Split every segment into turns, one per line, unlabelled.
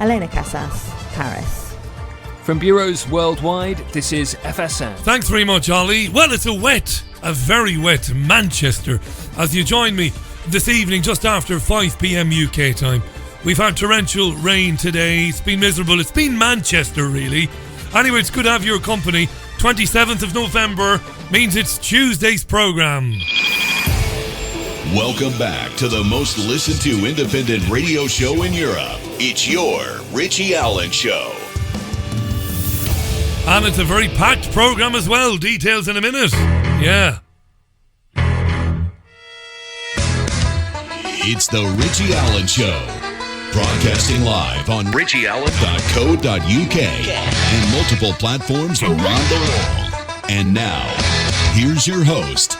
Elena Casas, Paris.
From bureaus worldwide, this is FSN.
Thanks very much, Ollie. Well, it's a very wet Manchester as you join me this evening just after 5 p.m. UK time. We've had torrential rain today. It's been miserable. It's been Manchester, really. Anyway, it's good to have your company. 27th of November means it's Tuesday's programme.
Welcome back to the most listened to independent radio show in Europe. It's your Richie Allen Show.
And it's a very packed programme as well. Details in a minute. Yeah.
It's the Richie Allen Show. Broadcasting live on richieallen.co.uk and multiple platforms around the world. And now, here's your host,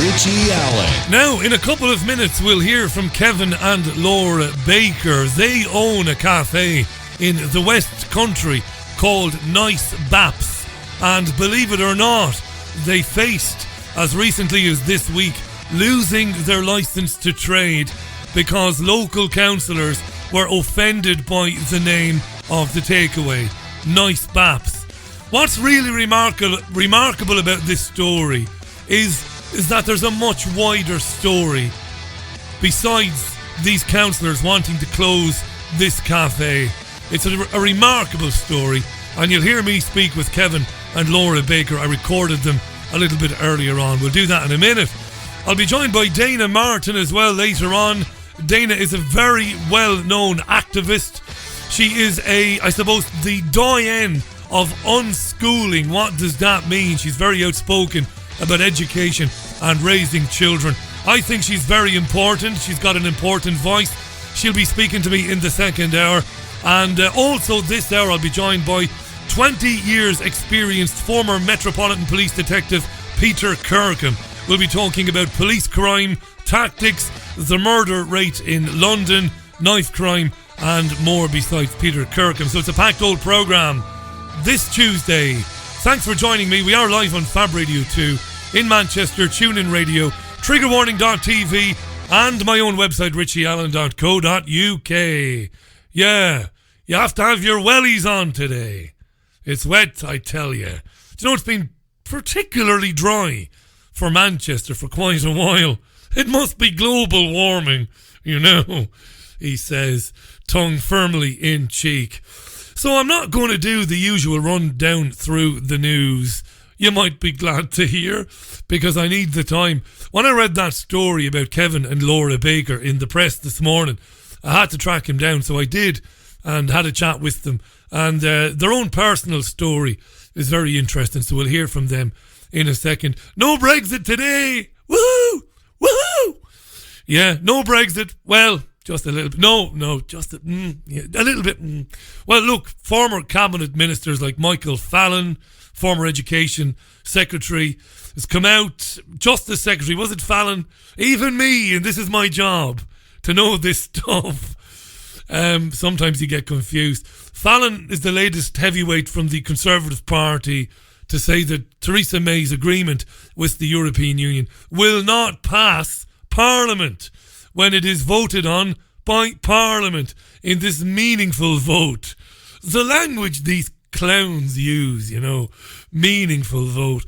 Richie Allen.
Now, in a couple of minutes, we'll hear from Kevin and Laura Baker. They own a cafe in the West Country called Nice Baps. And believe it or not, they faced, as recently as this week, losing their licence to trade because local councillors were offended by the name of the takeaway, Nice Baps. What's really remarkable about this story is that there's a much wider story besides these councillors wanting to close this cafe. It's a remarkable story, and you'll hear me speak with Kevin and Laura Baker. I recorded them a little bit earlier on. We'll do that in a minute. I'll be joined by Dana Martin as well later on. Dana is a very well-known activist. She is the doyenne of unschooling. What does that mean? She's very outspoken about education and raising children. I think she's very important. She's got an important voice. She'll be speaking to me in the second hour. And also this hour I'll be joined by 20 years experienced former Metropolitan Police Detective Peter Kirkham. We'll be talking about police crime, tactics, the murder rate in London, knife crime, and more besides Peter Kirkham. So it's a packed old programme this Tuesday. Thanks for joining me. We are live on Fab Radio 2 in Manchester, TuneIn Radio, triggerwarning.tv, and my own website, richieallen.co.uk. Yeah, you have to have your wellies on today. It's wet, I tell you. Do you know, it's been particularly dry for Manchester for quite a while. It must be global warming, you know, he says, tongue firmly in cheek. So I'm not going to do the usual rundown through the news. You might be glad to hear, because I need the time. When I read that story about Kevin and Laura Baker in the press this morning, I had to track him down, so I did, and had a chat with them. And their own personal story is very interesting, so we'll hear from them in a second. No Brexit today! Woohoo! Woohoo! Yeah, no Brexit. Well, just a little bit. No, just a little bit. Well, look, former cabinet ministers like Michael Fallon, former education secretary, has come out. Justice secretary, was it Fallon? Even me, and this is my job, to know this stuff. Sometimes you get confused. Fallon is the latest heavyweight from the Conservative Party to say that Theresa May's agreement with the European Union will not pass Parliament when it is voted on by Parliament in this meaningful vote. The language these clowns use, you know, meaningful vote.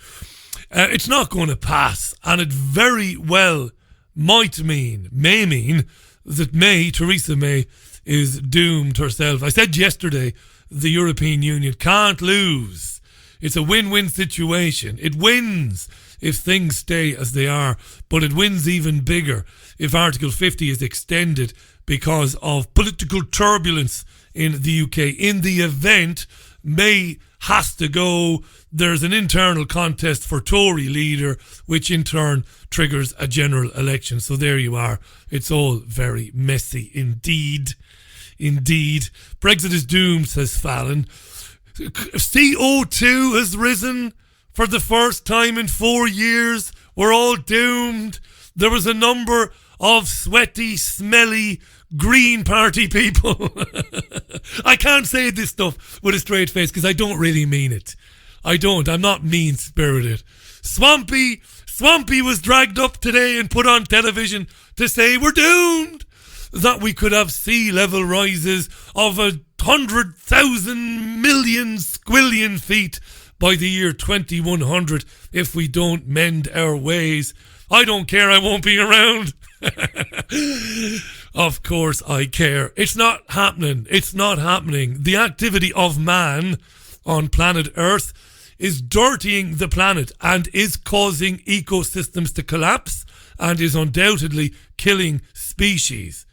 It's not going to pass, and it very well may mean that Theresa May is doomed herself. I said yesterday, the European Union can't lose. It's a win-win situation. It wins if things stay as they are, but it wins even bigger if Article 50 is extended because of political turbulence in the UK. In the event May has to go, there's an internal contest for Tory leader, which in turn triggers a general election. So there you are. It's all very messy indeed. Indeed. Brexit is doomed, says Fallon. CO2 has risen for the first time in 4 years. We're all doomed. There was a number of sweaty, smelly Green Party people. I can't say this stuff with a straight face because I don't really mean it. I don't. I'm not mean-spirited. Swampy was dragged up today and put on television to say we're doomed. That we could have sea level rises of 100,000 million squillion feet by the year 2100 if we don't mend our ways. I don't care, I won't be around. Of course I care. It's not happening. It's not happening. The activity of man on planet Earth is dirtying the planet and is causing ecosystems to collapse and is undoubtedly killing species.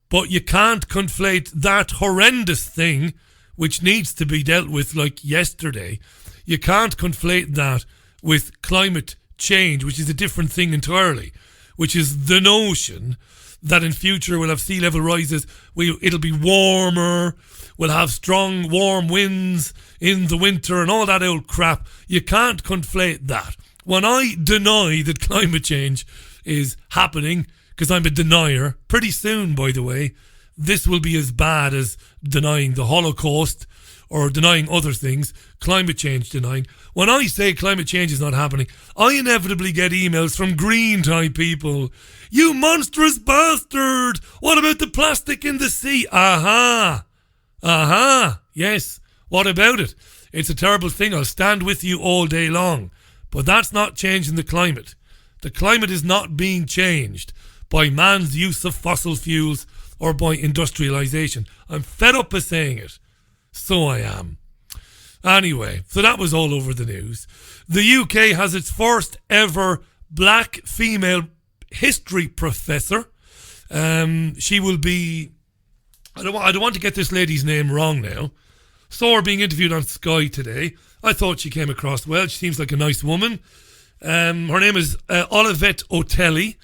But you can't conflate that horrendous thing, which needs to be dealt with like yesterday. You can't conflate that with climate change, which is a different thing entirely, which is the notion that in future we'll have sea level rises, it'll be warmer, we'll have strong warm winds in the winter and all that old crap. You can't conflate that. When I deny that climate change is happening, because I'm a denier, pretty soon, by the way, this will be as bad as denying the Holocaust or denying other things, climate change denying. When I say climate change is not happening, I inevitably get emails from green type people. You monstrous bastard! What about the plastic in the sea? Aha! Yes, what about it? It's a terrible thing. I'll stand with you all day long. But that's not changing the climate. The climate is not being changed by man's use of fossil fuels or by industrialisation. I'm fed up of saying it. So I am. Anyway, so that was all over the news. The UK has its first ever black female history professor. She will be... I don't want to get this lady's name wrong now. Saw her being interviewed on Sky today. I thought she came across well. She seems like a nice woman. Her name is Olivette Otelli.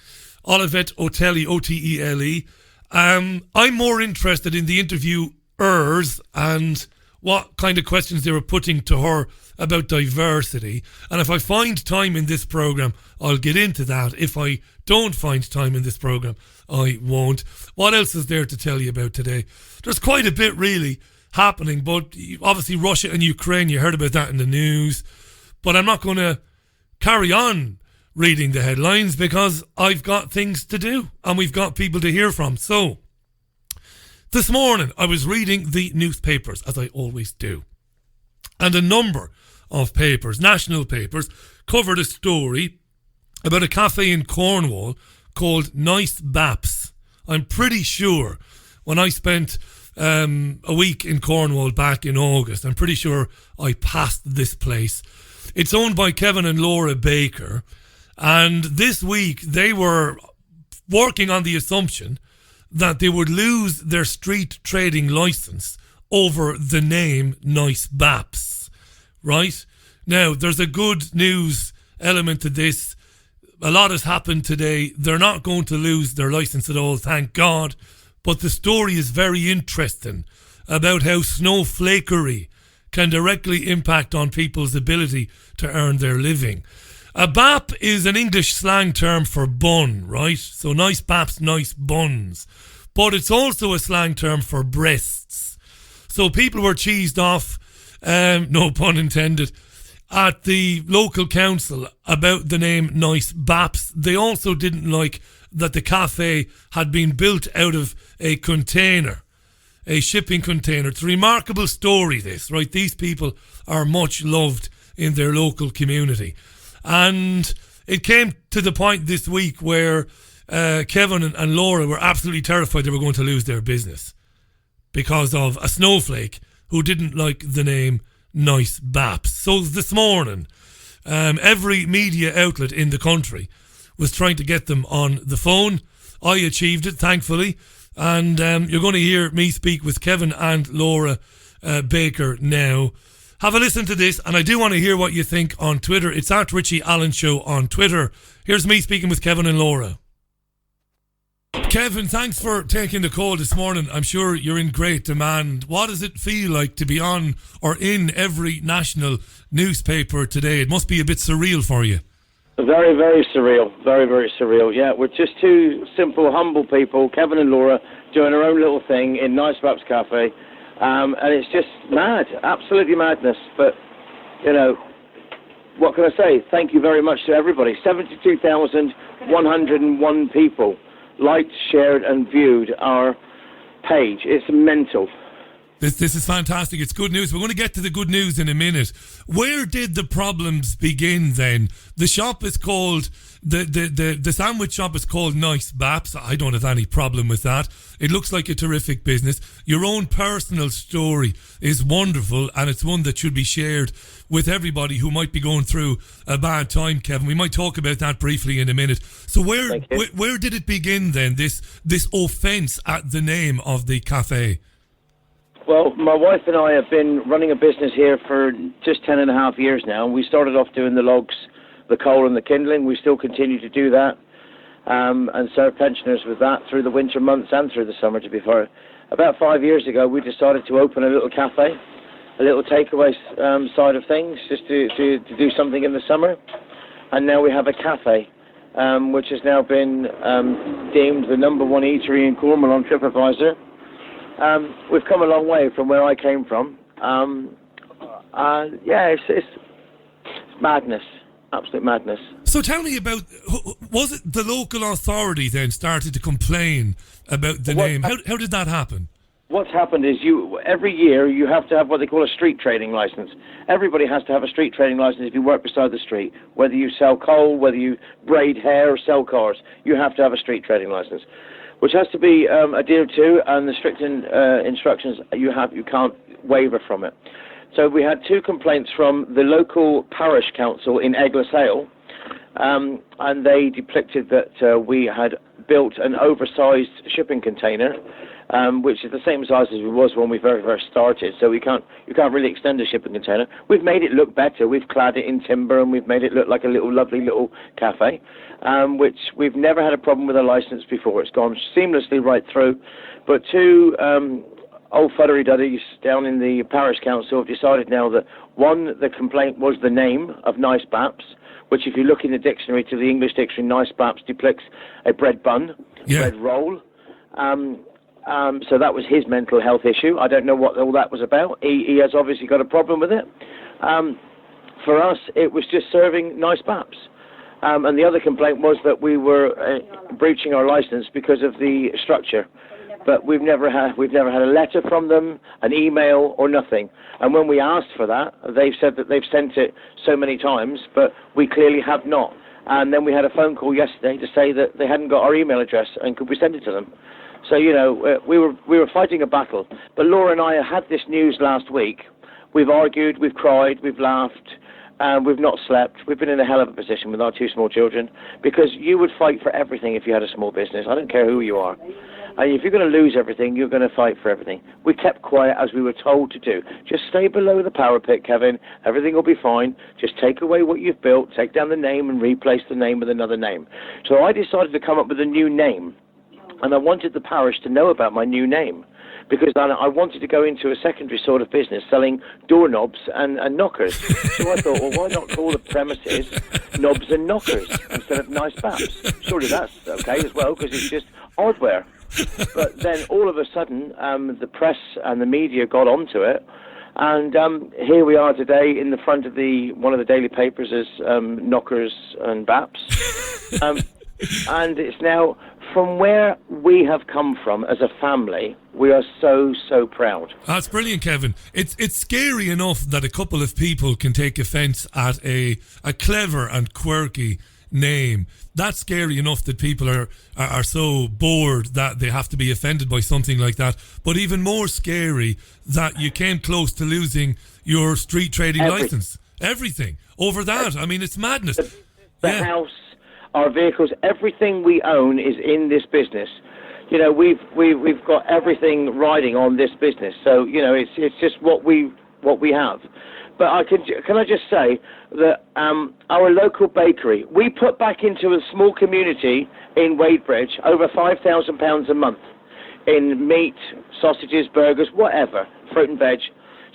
Olivette Otelli, Otele. I'm more interested in the interviewers and what kind of questions they were putting to her about diversity. And if I find time in this programme, I'll get into that. If I don't find time in this programme, I won't. What else is there to tell you about today? There's quite a bit really happening, but obviously Russia and Ukraine, you heard about that in the news. But I'm not going to carry on reading the headlines because I've got things to do and we've got people to hear from. So this morning I was reading the newspapers, as I always do, and a number of papers, national papers, covered a story about a cafe in Cornwall called Nice Baps. I'm pretty sure when I spent a week in Cornwall back in August, I'm pretty sure I passed this place. It's owned by Kevin and Laura Baker, and this week they were working on the assumption that they would lose their street trading licence over the name Nice Baps. Right? Now, there's a good news element to this. A lot has happened today. They're not going to lose their licence at all, thank God. But the story is very interesting about how snowflakery can directly impact on people's ability to earn their living. A bap is an English slang term for bun, right? So nice baps, nice buns. But it's also a slang term for breasts. So people were cheesed off, no pun intended, at the local council about the name Nice Baps. They also didn't like that the cafe had been built out of a container, a shipping container. It's a remarkable story, this, right? These people are much loved in their local community. And it came to the point this week where Kevin and Laura were absolutely terrified they were going to lose their business because of a snowflake who didn't like the name Nice Baps. So this morning, every media outlet in the country was trying to get them on the phone. I achieved it, thankfully. And you're going to hear me speak with Kevin and Laura Baker now. Have a listen to this, and I do want to hear what you think on Twitter. It's at Richie Allen Show on Twitter. Here's me speaking with Kevin and Laura. Kevin, thanks for taking the call this morning. I'm sure you're in great demand. What does it feel like to be on or in every national newspaper today? It must be a bit surreal for you.
Very, very surreal. Very, very surreal. Yeah, we're just two simple, humble people, Kevin and Laura, doing our own little thing in Nice Baps Cafe. And it's just mad, absolutely madness. But, you know, what can I say? Thank you very much to everybody. 72,101 people liked, shared and viewed our page. It's mental.
This is fantastic. It's good news. We're going to get to the good news in a minute. Where did the problems begin then? The shop is called, the sandwich shop is called Nice Baps. I don't have any problem with that. It looks like a terrific business. Your own personal story is wonderful, and it's one that should be shared with everybody who might be going through a bad time, Kevin. We might talk about that briefly in a minute. So where did it begin then, this offence at the name of the cafe?
Well, my wife and I have been running a business here for just 10 and a half years now. We started off doing the logs, the coal and the kindling. We still continue to do that and serve pensioners with that through the winter months and through the summer, to be fair. About 5 years ago, we decided to open a little cafe, a little takeaway side of things, just to do something in the summer. And now we have a cafe, which has now been deemed the number one eatery in Cornwall on TripAdvisor. We've come a long way from where I came from. It's madness, absolute madness.
So tell me about, was it the local authority then started to complain about the name? How did that happen?
What's happened is every year you have to have what they call a street trading license. Everybody has to have a street trading license if you work beside the street. Whether you sell coal, whether you braid hair or sell cars, you have to have a street trading license, which has to be adhered to, and the strict instructions you can't waver from it. So we had 2 complaints from the local parish council in Eglisale, and they depicted that we had built an oversized shipping container, which is the same size as it was when we very first started. So you can't really extend a shipping container. We've made it look better. We've clad it in timber, and we've made it look like a lovely little cafe, which we've never had a problem with a license before. It's gone seamlessly right through. But 2 old fuddery-duddies down in the parish council have decided now that, one, the complaint was the name of Nice Baps, which if you look in the dictionary, to the English dictionary, Nice Baps depicts a bread bun, bread roll. So that was his mental health issue. I don't know what all that was about. He has obviously got a problem with it. For us, it was just serving Nice Baps. And the other complaint was that we were breaching our license because of the structure. But we've never had a letter from them, an email, or nothing. And when we asked for that, they've said that they've sent it so many times, but we clearly have not. And then we had a phone call yesterday to say that they hadn't got our email address and could we send it to them. So, we were fighting a battle. But Laura and I had this news last week. We've argued, we've cried, we've laughed, we've not slept. We've been in a hell of a position with our 2 small children, because you would fight for everything if you had a small business. I don't care who you are. And if you're going to lose everything, you're going to fight for everything. We kept quiet as we were told to do. Just stay below the power pit, Kevin. Everything will be fine. Just take away what you've built, take down the name, and replace the name with another name. So I decided to come up with a new name. And I wanted the parish to know about my new name, because I wanted to go into a secondary sort of business selling doorknobs and knockers. So I thought, well, why not call the premises Knobs and Knockers instead of Nice Baps? Surely that's okay as well, because it's just hardware. But then all of a sudden, the press and the media got onto it, and here we are today in the front of one of the daily papers as Knockers and Baps. And it's now, from where we have come from as a family, we are so proud.
That's brilliant, Kevin. It's scary enough that a couple of people can take offence at a clever and quirky name. That's scary enough that people are so bored that they have to be offended by something like that. But even more scary that you came close to losing your street trading license. Everything over that. I mean, it's madness.
The house, our vehicles, everything we own is in this business. We've got everything riding on this business. So it's just what we have. But can I just say that our local bakery, we put back into a small community in Wadebridge over £5,000 a month in meat, sausages, burgers, whatever, fruit and veg.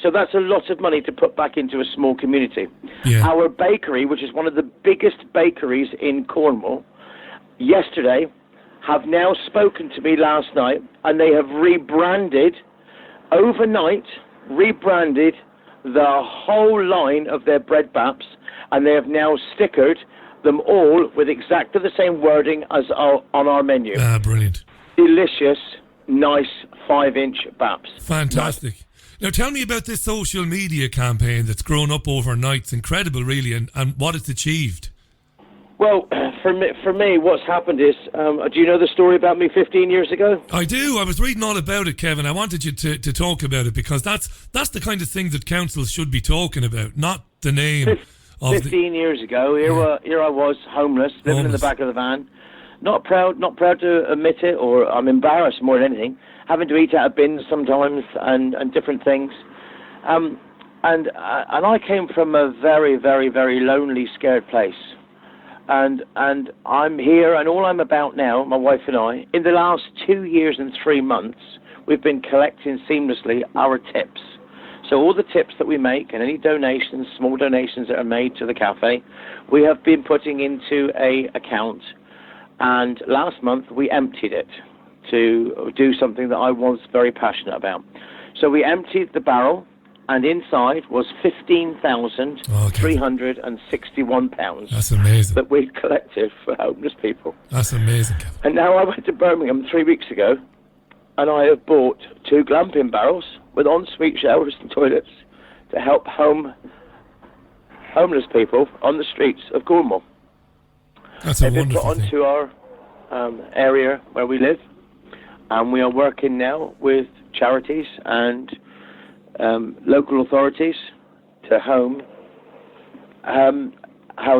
So that's a lot of money to put back into a small community. Yeah. Our bakery, which is one of the biggest bakeries in Cornwall, yesterday have now spoken to me last night, and they have overnight rebranded the whole line of their bread baps, and they have now stickered them all with exactly the same wording as on our menu.
Brilliant.
Delicious, nice 5-inch baps.
Fantastic. Now tell me about this social media campaign that's grown up overnight. It's incredible, really, and what it's achieved.
Well, for me, what's happened is, do you know the story about me 15 years ago?
I do. I was reading all about it, Kevin. I wanted you to talk about it because that's the kind of thing that councils should be talking about, not the name.
15 years ago, here I was, homeless, living in the back of the van. Not proud to admit it, or I'm embarrassed more than anything. Having to eat out of bins sometimes and different things. And I came from a very, very, very lonely, scared place. And I'm here, and all I'm about now, my wife and I, in the last 2 years and 3 months, we've been collecting seamlessly our tips. So all the tips that we make and any donations, small donations that are made to the cafe, we have been putting into a account. And last month we emptied it to do something that I was very passionate about. So we emptied the barrel, and inside was £15,361.
That's amazing.
That we'd collected for homeless people.
That's amazing, Kevin.
And now I went to Birmingham 3 weeks ago, and I have bought 2 glamping barrels with ensuite showers and toilets to help homeless people on the streets of Cornwall.
That's a wonderful
thing. They've been put onto our area where we live, and we are working now with charities and local authorities to house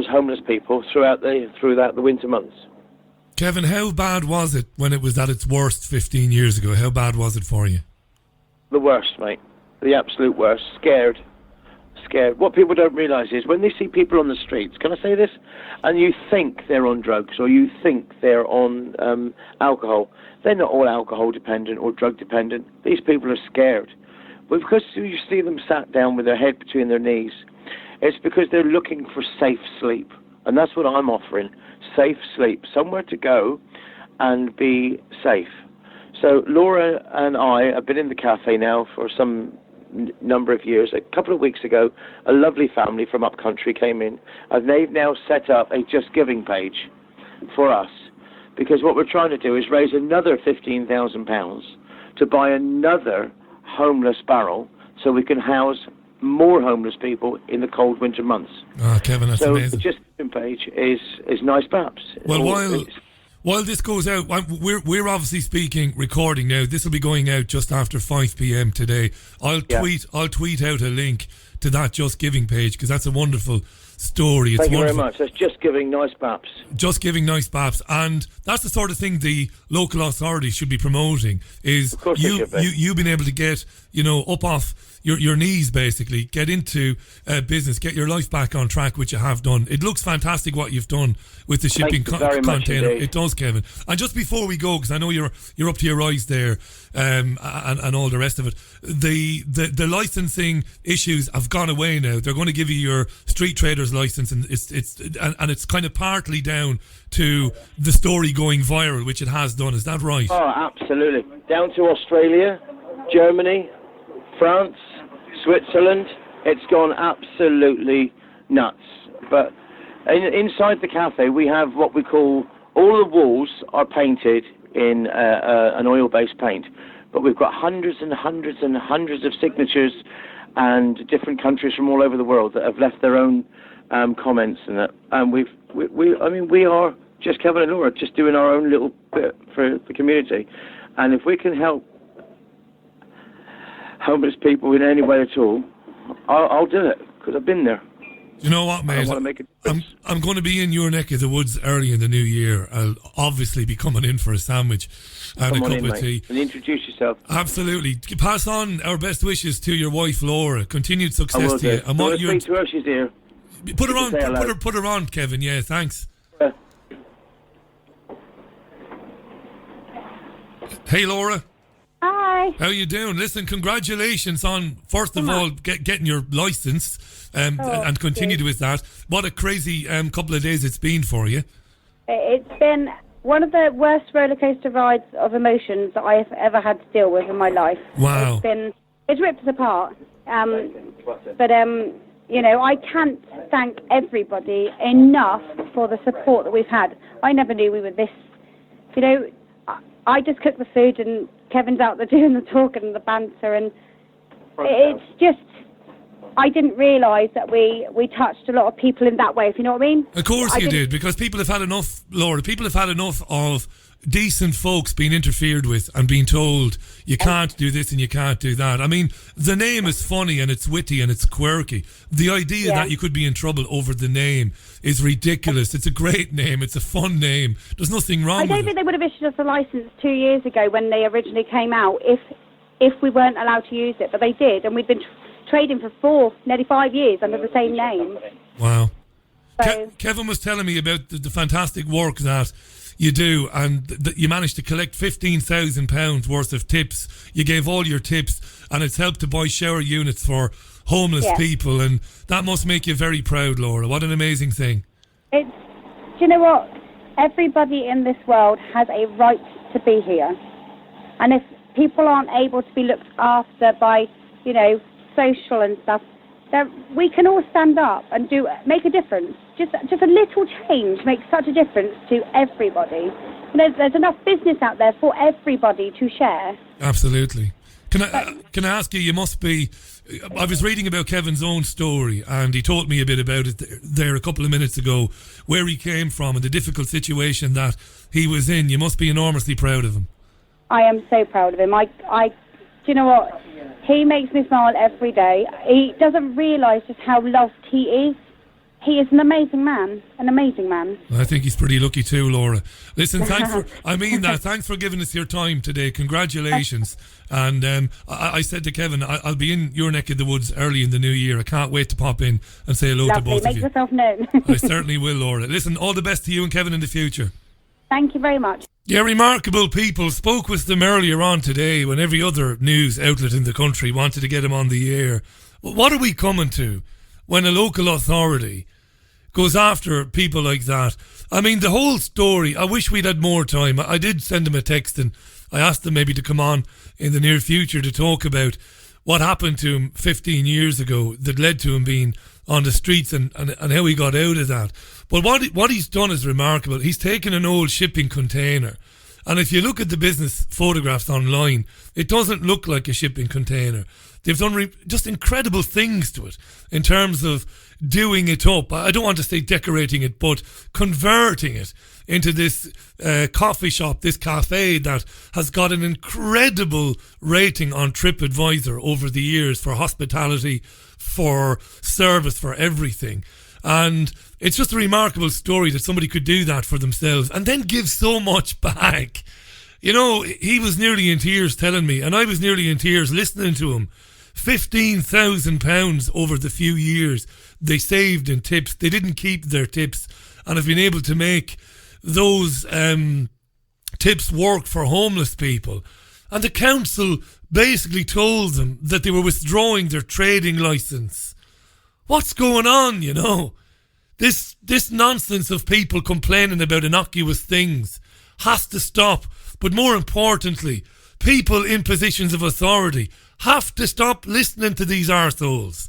homeless people throughout the winter months.
Kevin, how bad was it when it was at its worst 15 years ago? How bad was it for you?
The worst, mate. The absolute worst. Scared. What people don't realise is when they see people on the streets, can I say this? And you think they're on drugs or you think they're on alcohol. They're not all alcohol dependent or drug dependent. These people are scared. But because you see them sat down with their head between their knees, it's because they're looking for safe sleep. And that's what I'm offering. Safe sleep. Somewhere to go and be safe. So Laura and I have been in the cafe now for some number of years. A couple of weeks ago, a lovely family from up country came in, and they've now set up a Just Giving page for us, because what we're trying to do is raise another £15,000 to buy another homeless barrel so we can house more homeless people in the cold winter months.
Oh, Kevin, that's amazing.
So the Just Giving page is nice perhaps.
Well, while this goes out, we're obviously recording now. This will be going out just after 5 p.m. today. I'll tweet out a link to that Just Giving page because that's a wonderful story.
Thank you very much. That's Just Giving Nice Baps.
Just Giving Nice Baps, and that's the sort of thing the local authorities should be promoting. Is you been able to get up off your knees, basically, get into business, get your life back on track, which you have done. It looks fantastic what you've done with the shipping container. It does, Kevin. And just before we go, because I know you're up to your eyes there, and all the rest of it, the licensing issues have gone away now. They're going to give you your street trader's license, and it's kind of partly down to the story going viral, which it has done. Is that right?
Oh, absolutely. Down to Australia, Germany, France, Switzerland. It's gone absolutely nuts. But inside the cafe, we have what we call, all the walls are painted in an oil-based paint. But we've got hundreds and hundreds and hundreds of signatures and different countries from all over the world that have left their own comments and that. And we are just Kevin and Laura, just doing our own little bit for the community. And if we can help homeless people in any way at all, I'll do it, because I've been there.
You know what, mate? I'm going to be in your neck of the woods early in the new year. I'll obviously be coming in for a sandwich and a cup of tea.
And introduce yourself.
Absolutely. Pass on our best wishes to your wife, Laura. Continued success to you.
And what you're speak to her, she's here.
Put her on. Put her on, Kevin. Yeah, thanks. Hey, Laura.
Hi.
How are you doing? Listen, congratulations on, first of all, getting your licence and continued with that. What a crazy couple of days it's been for you.
It's been one of the worst roller coaster rides of emotions that I've ever had to deal with in my life.
Wow.
It's ripped us apart. I can't thank everybody enough for the support that we've had. I never knew we were this, I just cook the food and Kevin's out there doing the talking and the banter, and it's just, I didn't realise that we touched a lot of people in that way, if you know what I mean.
Of course you did, because people have had enough, Laura, people have had enough of decent folks being interfered with and being told you can't do this and you can't do that. I mean, the name is funny and it's witty and it's quirky. The idea that you could be in trouble over the name is ridiculous. It's a great name. It's a fun name. There's nothing wrong with it.
I don't think they would have issued us a licence 2 years ago when they originally came out if we weren't allowed to use it, but they did, and we've been trading for nearly 5 years under the same name.
Wow.
So,
Kevin was telling me about the fantastic work that you do, and that you managed to collect £15,000 worth of tips. You gave all your tips, and it's helped to buy shower units for homeless people, and that must make you very proud, Laura. What an amazing thing.
do you know what? Everybody in this world has a right to be here. And if people aren't able to be looked after by, social and stuff, then we can all stand up and make a difference. Just a little change makes such a difference to everybody. There's enough business out there for everybody to share.
Absolutely. Can I ask you? You must be. I was reading about Kevin's own story, and he told me a bit about it there a couple of minutes ago, where he came from and the difficult situation that he was in. You must be enormously proud of him.
I am so proud of him. Do you know what? He makes me smile every day. He doesn't realise just how loved he is. He is an amazing man.
I think he's pretty lucky too, Laura. Listen, thanks for giving us your time today. Congratulations. And I said to Kevin, I'll be in your neck of the woods early in the new year. I can't wait to pop in and say hello to both of you.
Make yourself known.
I certainly will, Laura. Listen, all the best to you and Kevin in the future.
Thank you very much.
Yeah, remarkable people. Spoke with them earlier on today when every other news outlet in the country wanted to get him on the air. What are we coming to when a local authority goes after people like that? I mean, the whole story, I wish we'd had more time. I did send him a text and I asked him maybe to come on in the near future to talk about what happened to him 15 years ago that led to him being on the streets and how he got out of that. But what he's done is remarkable. He's taken an old shipping container, and if you look at the business photographs online, it doesn't look like a shipping container. They've done just incredible things to it in terms of doing it up. I don't want to say decorating it, but converting it into this coffee shop, this cafe that has got an incredible rating on TripAdvisor over the years for hospitality, for service, for everything. And it's just a remarkable story that somebody could do that for themselves and then give so much back. He was nearly in tears telling me, and I was nearly in tears listening to him. £15,000 over the few years they saved in tips. They didn't keep their tips and have been able to make those tips work for homeless people. And the council basically told them that they were withdrawing their trading licence. What's going on, This nonsense of people complaining about innocuous things has to stop. But more importantly, people in positions of authority have to stop listening to these arseholes.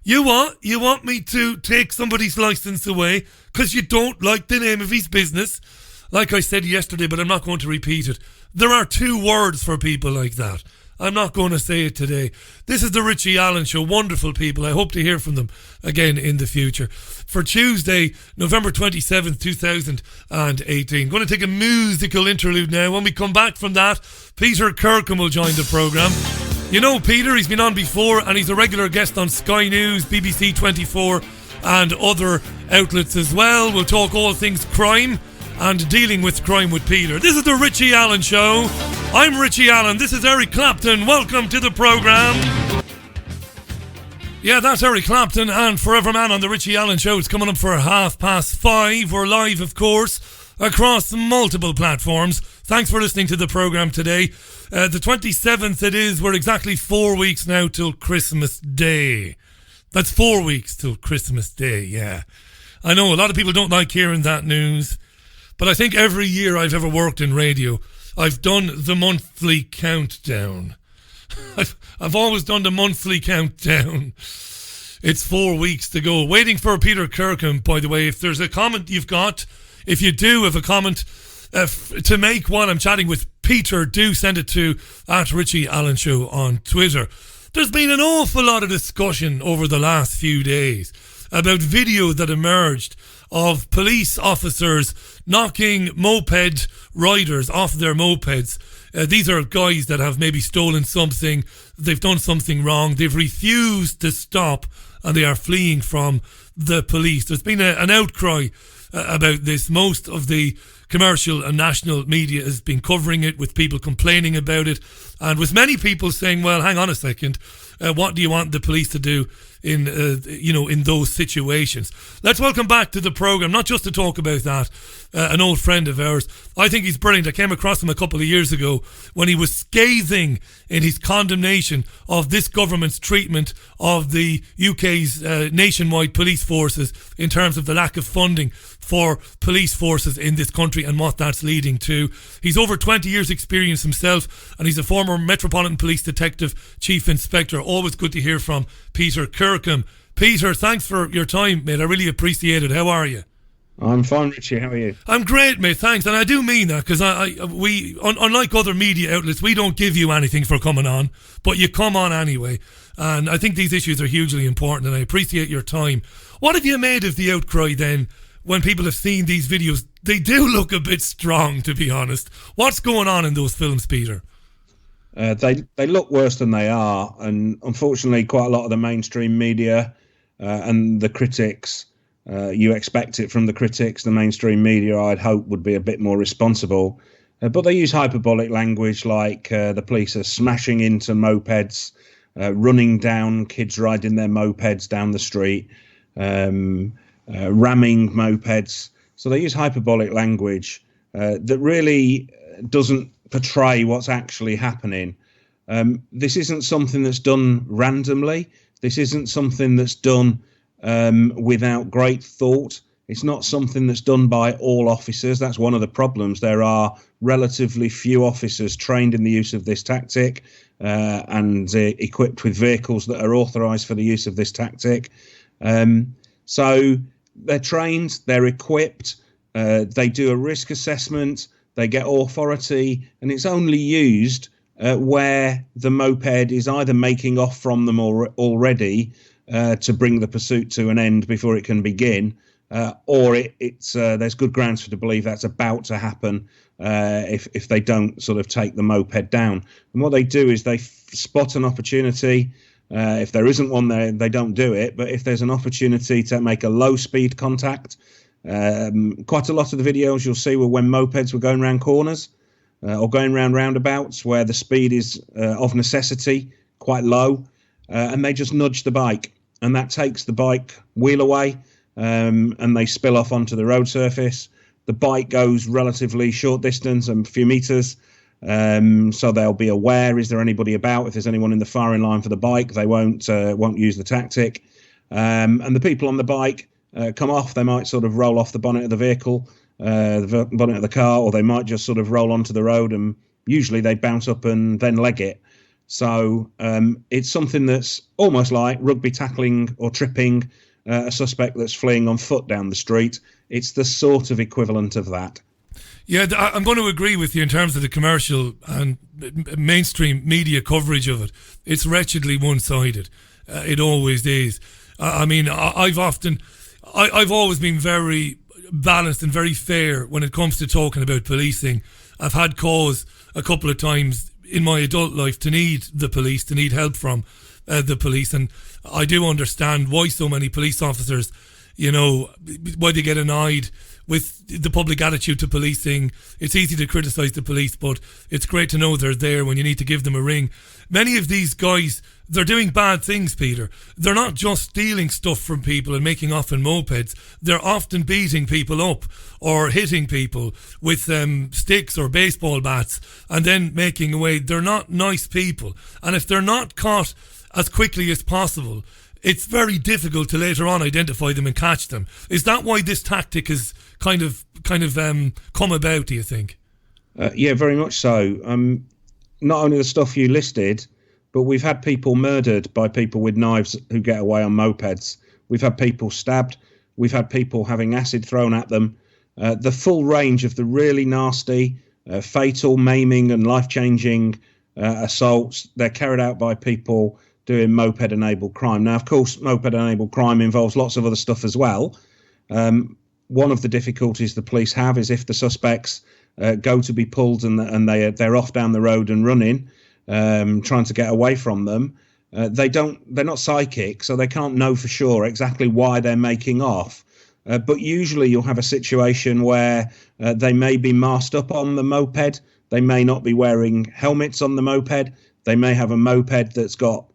You want me to take somebody's licence away because you don't like the name of his business? Like I said yesterday, but I'm not going to repeat it. There are 2 words for people like that. I'm not going to say it today. This is the Richie Allen Show. Wonderful people. I hope to hear from them again in the future. For Tuesday, November 27th, 2018. Going to take a musical interlude now. When we come back from that, Peter Kirkham will join the programme. You know Peter, he's been on before and he's a regular guest on Sky News, BBC 24 and other outlets as well. We'll talk all things crime and dealing with crime with Peter. This is the Richie Allen Show. I'm Richie Allen. This is Eric Clapton. Welcome to the programme. Yeah, that's Eric Clapton and Forever Man on the Richie Allen Show. It's coming up for 5:30. We're live, of course, across multiple platforms. Thanks for listening to the programme today. The 27th it is. We're exactly 4 weeks now till Christmas Day. That's 4 weeks till Christmas Day, yeah. I know a lot of people don't like hearing that news. But I think every year I've ever worked in radio, I've done the monthly countdown. I've always done the monthly countdown. It's 4 weeks to go. Waiting for Peter Kirkham, by the way. If there's a comment you've got, if you do have a comment to make while I'm chatting with Peter, do send it to @Richie Allen Show on Twitter. There's been an awful lot of discussion over the last few days about videos that emerged of police officers knocking moped riders off their mopeds. These are guys that have maybe stolen something, they've done something wrong, they've refused to stop, and they are fleeing from the police. There's been an outcry about this. Most of the commercial and national media has been covering it, with people complaining about it, and with many people saying, well, hang on a second, what do you want the police to do in in those situations? Let's welcome back to the programme, not just to talk about that, an old friend of ours. I think he's brilliant. I came across him a couple of years ago when he was scathing in his condemnation of this government's treatment of the UK's nationwide police forces in terms of the lack of funding for police forces in this country and what that's leading to. He's over 20 years experience himself, and he's a former Metropolitan Police Detective Chief Inspector. Always good to hear from Peter Kirkham. Peter, thanks for your time, mate. I really appreciate it. How are you?
I'm fine, Richie. How are you?
I'm great, mate. Thanks. And I do mean that, because we, unlike other media outlets, we don't give you anything for coming on, but you come on anyway. And I think these issues are hugely important, and I appreciate your time. What have you made of the outcry then, when people have seen these videos? They do look a bit strong, to be honest. What's going on in those films, Peter?
They look worse than they are, and unfortunately quite a lot of the mainstream media and the critics, you expect it from the critics. The mainstream media, I'd hope, would be a bit more responsible, but they use hyperbolic language, like the police are smashing into mopeds, running down kids riding their mopeds down the street, ramming mopeds. So they use hyperbolic language that really doesn't portray what's actually happening. This isn't something that's done randomly. This isn't something that's done without great thought. It's not something that's done by all officers. That's one of the problems. There are relatively few officers trained in the use of this tactic and equipped with vehicles that are authorised for the use of this tactic. So they're trained, they're equipped, they do a risk assessment, they get authority, and it's only used where the moped is either making off from them already to bring the pursuit to an end before it can begin, or it's there's good grounds to believe that's about to happen if they don't sort of take the moped down. And what they do is they spot an opportunity. If there isn't one there, they don't do it. But if there's an opportunity to make a low-speed contact, quite a lot of the videos you'll see were when mopeds were going around corners or going around roundabouts where the speed is of necessity quite low, and they just nudge the bike, and that takes the bike wheel away, and they spill off onto the road surface. The bike goes relatively short distance, a few meters, so they'll be aware, is there anybody about? If there's anyone in the firing line for the bike, they won't use the tactic. And the people on the bike come off. They might sort of roll off the bonnet of the vehicle, the bonnet of the car, or they might just sort of roll onto the road, and usually they bounce up and then leg it. So it's something that's almost like rugby tackling or tripping a suspect that's fleeing on foot down the street. It's the sort of equivalent of that.
Yeah, I'm going to agree with you in terms of the commercial and mainstream media coverage of it. It's wretchedly one-sided. It always is. I mean, I've always been very balanced and very fair when it comes to talking about policing. I've had cause a couple of times in my adult life to need the police, to need help from the police, and I do understand why so many police officers, why they get annoyed with the public attitude to policing. It's easy to criticise the police, but it's great to know they're there when you need to give them a ring. Many of these guys, they're doing bad things, Peter. They're not just stealing stuff from people and making off in mopeds. They're often beating people up or hitting people with sticks or baseball bats and then making away. They're not nice people. And if they're not caught as quickly as possible, it's very difficult to later on identify them and catch them. Is that why this tactic has kind of come about, do you think?
Yeah, very much so. Not only the stuff you listed, but we've had people murdered by people with knives who get away on mopeds. We've had people stabbed. We've had people having acid thrown at them. The full range of the really nasty, fatal, maiming and life-changing assaults, they're carried out by people doing moped-enabled crime. Now, of course, moped-enabled crime involves lots of other stuff as well. One of the difficulties the police have is if the suspects go to be pulled and they're off down the road and running, trying to get away from them, they're not psychic, so they can't know for sure exactly why they're making off. But usually you'll have a situation where they may be masked up on the moped. They may not be wearing helmets on the moped. They may have a moped that's got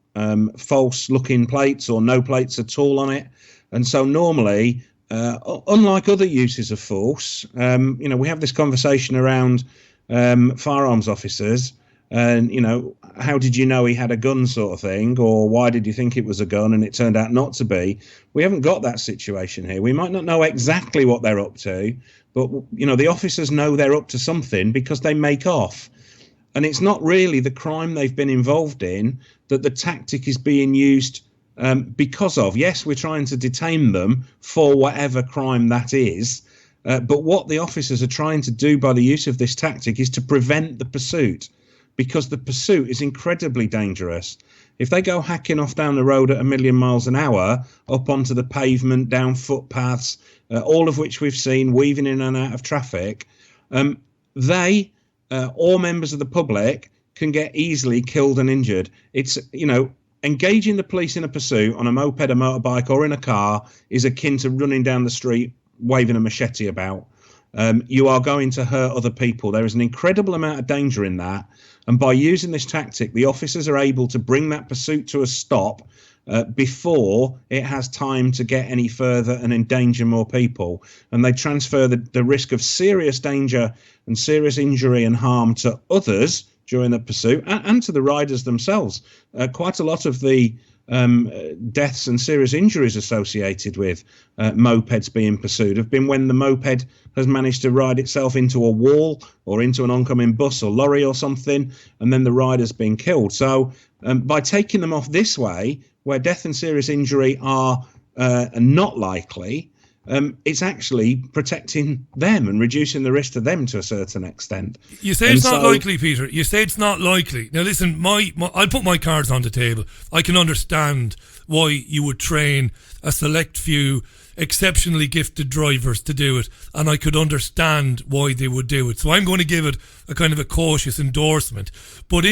false looking plates or no plates at all on it. And so normally, unlike other uses of force, we have this conversation around firearms officers and, how did you know he had a gun sort of thing, or why did you think it was a gun and it turned out not to be? We haven't got that situation here. We might not know exactly what they're up to, but, the officers know they're up to something because they make off. And it's not really the crime they've been involved in that the tactic is being used because of. Yes, we're trying to detain them for whatever crime that is. But what the officers are trying to do by the use of this tactic is to prevent the pursuit, because the pursuit is incredibly dangerous. If they go hacking off down the road at 1,000,000 miles an hour, up onto the pavement, down footpaths, all of which we've seen, weaving in and out of traffic, they or members of the public can get easily killed and injured. It's, engaging the police in a pursuit on a moped, a motorbike, or in a car is akin to running down the street waving a machete about. You are going to hurt other people. There is an incredible amount of danger in that. And by using this tactic, the officers are able to bring that pursuit to a stop before it has time to get any further and endanger more people. And they transfer the risk of serious danger and serious injury and harm to others during the pursuit and to the riders themselves. Quite a lot of the deaths and serious injuries associated with mopeds being pursued have been when the moped has managed to ride itself into a wall or into an oncoming bus or lorry or something, and then the rider's been killed. So by taking them off this way, where death and serious injury are not likely, it's actually protecting them and reducing the risk to them to a certain extent.
You say it's not likely, Peter. You say it's not likely. Now listen, I'll put my cards on the table. I can understand why you would train a select few exceptionally gifted drivers to do it, and I could understand why they would do it. So I'm going to give it a kind of a cautious endorsement. But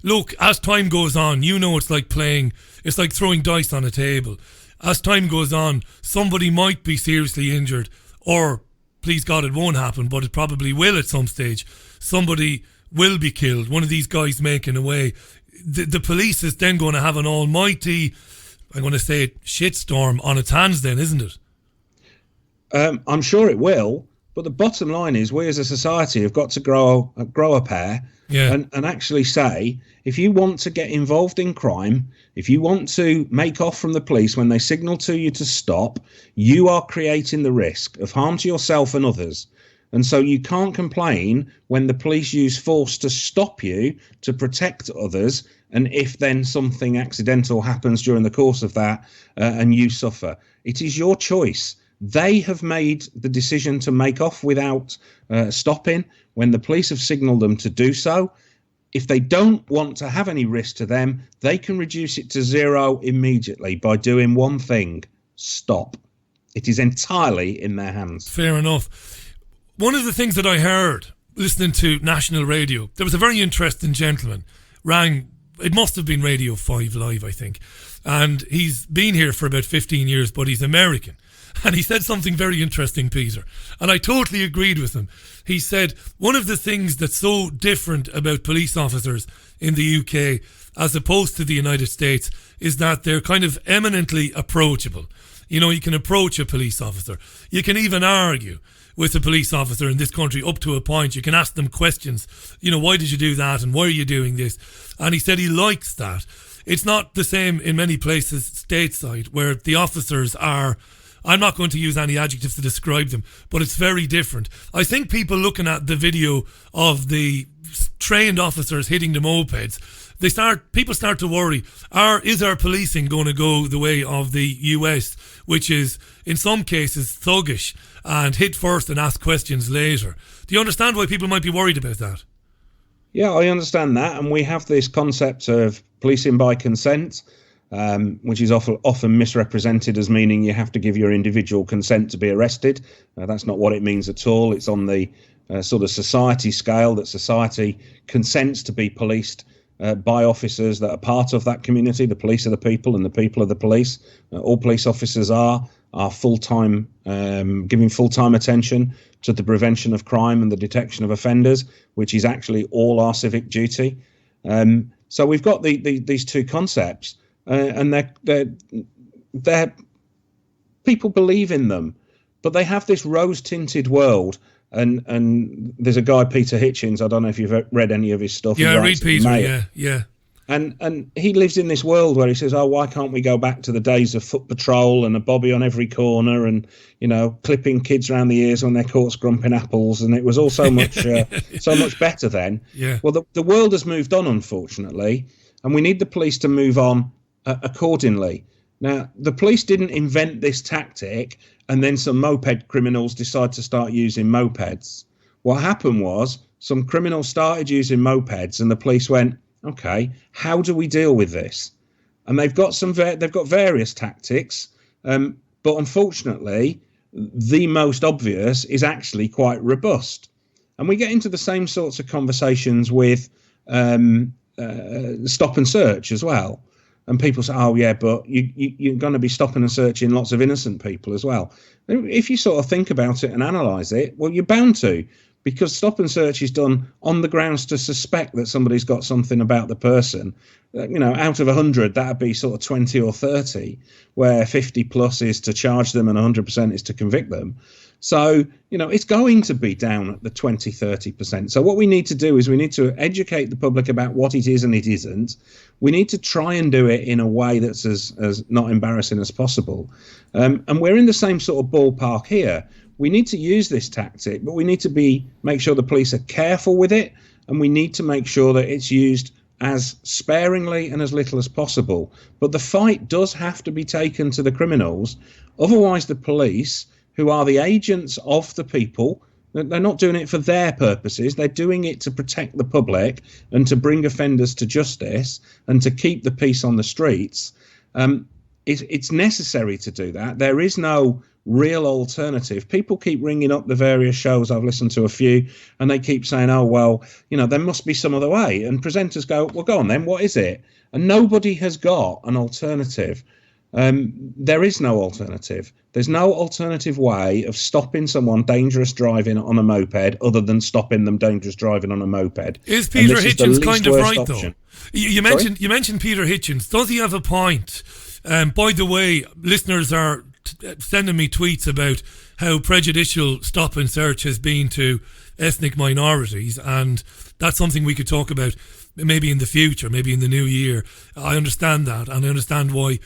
look, as time goes on, it's like throwing dice on a table. As time goes on, somebody might be seriously injured, or, please God, it won't happen, but it probably will at some stage. Somebody will be killed, one of these guys making away. The police is then going to have an almighty, I'm going to say it, shitstorm on its hands then, isn't it?
I'm sure it will, but the bottom line is we as a society have got to grow a pair. Yeah. And actually say, if you want to get involved in crime, if you want to make off from the police when they signal to you to stop, you are creating the risk of harm to yourself and others. And so you can't complain when the police use force to stop you, to protect others, and if then something accidental happens during the course of that and you suffer. It is your choice. They have made the decision to make off without stopping when the police have signalled them to do so. If they don't want to have any risk to them, they can reduce it to zero immediately by doing one thing: stop. It is entirely in their hands.
Fair enough. One of the things that I heard listening to national radio, there was a very interesting gentleman, rang, it must have been Radio 5 Live, I think, and he's been here for about 15 years, but he's American. And he said something very interesting, Peter, and I totally agreed with him. He said, one of the things that's so different about police officers in the UK as opposed to the United States is that they're kind of eminently approachable. You can approach a police officer. You can even argue with a police officer in this country up to a point. You can ask them questions. Why did you do that? And why are you doing this? And he said he likes that. It's not the same in many places stateside where the officers are, I'm not going to use any adjectives to describe them, but it's very different. I think people looking at the video of the trained officers hitting the mopeds, people start to worry, is our policing going to go the way of the US, which is in some cases thuggish and hit first and ask questions later? Do you understand why people might be worried about that?
Yeah, I understand that, and we have this concept of policing by consent, which is often misrepresented as meaning you have to give your individual consent to be arrested. That's not what it means at all. It's on the sort of society scale that society consents to be policed by officers that are part of that community. The police are the people, and the people are the police. All police officers are full-time, giving full-time attention to the prevention of crime and the detection of offenders, which is actually all our civic duty. So we've got these two concepts, and they're people believe in them, but they have this rose-tinted world. And there's a guy, Peter Hitchens. I don't know if you've read any of his stuff.
Yeah, I read Peter. Yeah.
And he lives in this world where he says, "Oh, why can't we go back to the days of foot patrol and a bobby on every corner, and clipping kids around the ears when they're caught scrumping apples, and it was all so much so much better then."
Yeah.
Well, the world has moved on, unfortunately, and we need the police to move on accordingly. Now, the police didn't invent this tactic and then some moped criminals decide to start using mopeds. What happened was some criminals started using mopeds and the police went, okay, how do we deal with this? And they've got various tactics, but unfortunately, the most obvious is actually quite robust. And we get into the same sorts of conversations with stop and search as well. And people say, oh, yeah, but you're going to be stopping and searching lots of innocent people as well. If you sort of think about it and analyse it, well, you're bound to, because stop and search is done on the grounds to suspect that somebody's got something about the person. Out of 100, that'd be sort of 20 or 30, where 50 plus is to charge them and 100% is to convict them. So, it's going to be down at the 20, 30%. So what we need to do is we need to educate the public about what it is and it isn't. We need to try and do it in a way that's as not embarrassing as possible. And we're in the same sort of ballpark here. We need to use this tactic, but we need to make sure the police are careful with it, and we need to make sure that it's used as sparingly and as little as possible. But the fight does have to be taken to the criminals. Otherwise, the police, who are the agents of the people, they're not doing it for their purposes. They're doing it to protect the public and to bring offenders to justice and to keep the peace on the streets. It's necessary to do that. There is no real alternative. People keep ringing up the various shows. I've listened to a few, and they keep saying, oh, well, there must be some other way. And presenters go, well, go on then, what is it? And nobody has got an alternative. There is no alternative. There's no alternative way of stopping someone dangerous driving on a moped other than stopping them dangerous driving on a moped.
Is Peter Hitchens kind of right, though? You mentioned Peter Hitchens. Does he have a point? By the way, listeners are sending me tweets about how prejudicial stop and search has been to ethnic minorities, and that's something we could talk about maybe in the future, maybe in the new year. I understand that, and I understand why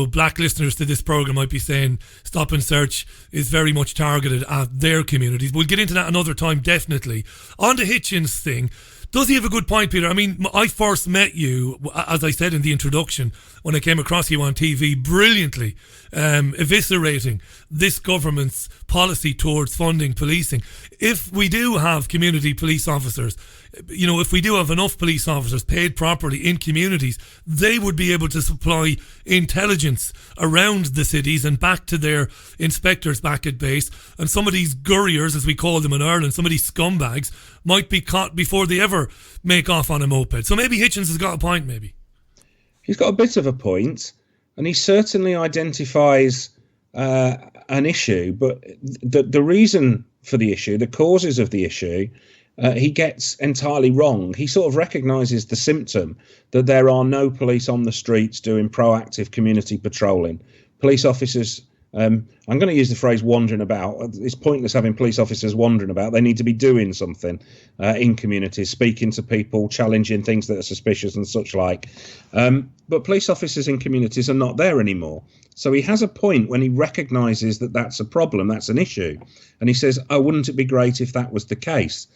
black listeners to this program might be saying stop and search is very much targeted at their communities. We'll get into that another time, definitely. On the Hitchens thing, does he have a good point, Peter? I mean, I first met you, as I said in the introduction, when I came across you on TV, brilliantly eviscerating this government's policy towards funding policing. If we do have community police officers, if we do have enough police officers paid properly in communities, they would be able to supply intelligence around the cities and back to their inspectors back at base. And some of these gurriers, as we call them in Ireland, some of these scumbags, might be caught before they ever make off on a moped. So maybe Hitchens has got a point, maybe.
He's got a bit of a point, and he certainly identifies an issue, but the reason for the issue, the causes of the issue, he gets entirely wrong. He sort of recognises the symptom that there are no police on the streets doing proactive community patrolling. Police officers, I'm going to use the phrase wandering about. It's pointless having police officers wandering about. They need to be doing something in communities, speaking to people, challenging things that are suspicious and such like. But police officers in communities are not there anymore. So he has a point when he recognises that that's a problem, that's an issue. And he says, oh, wouldn't it be great if that was the case?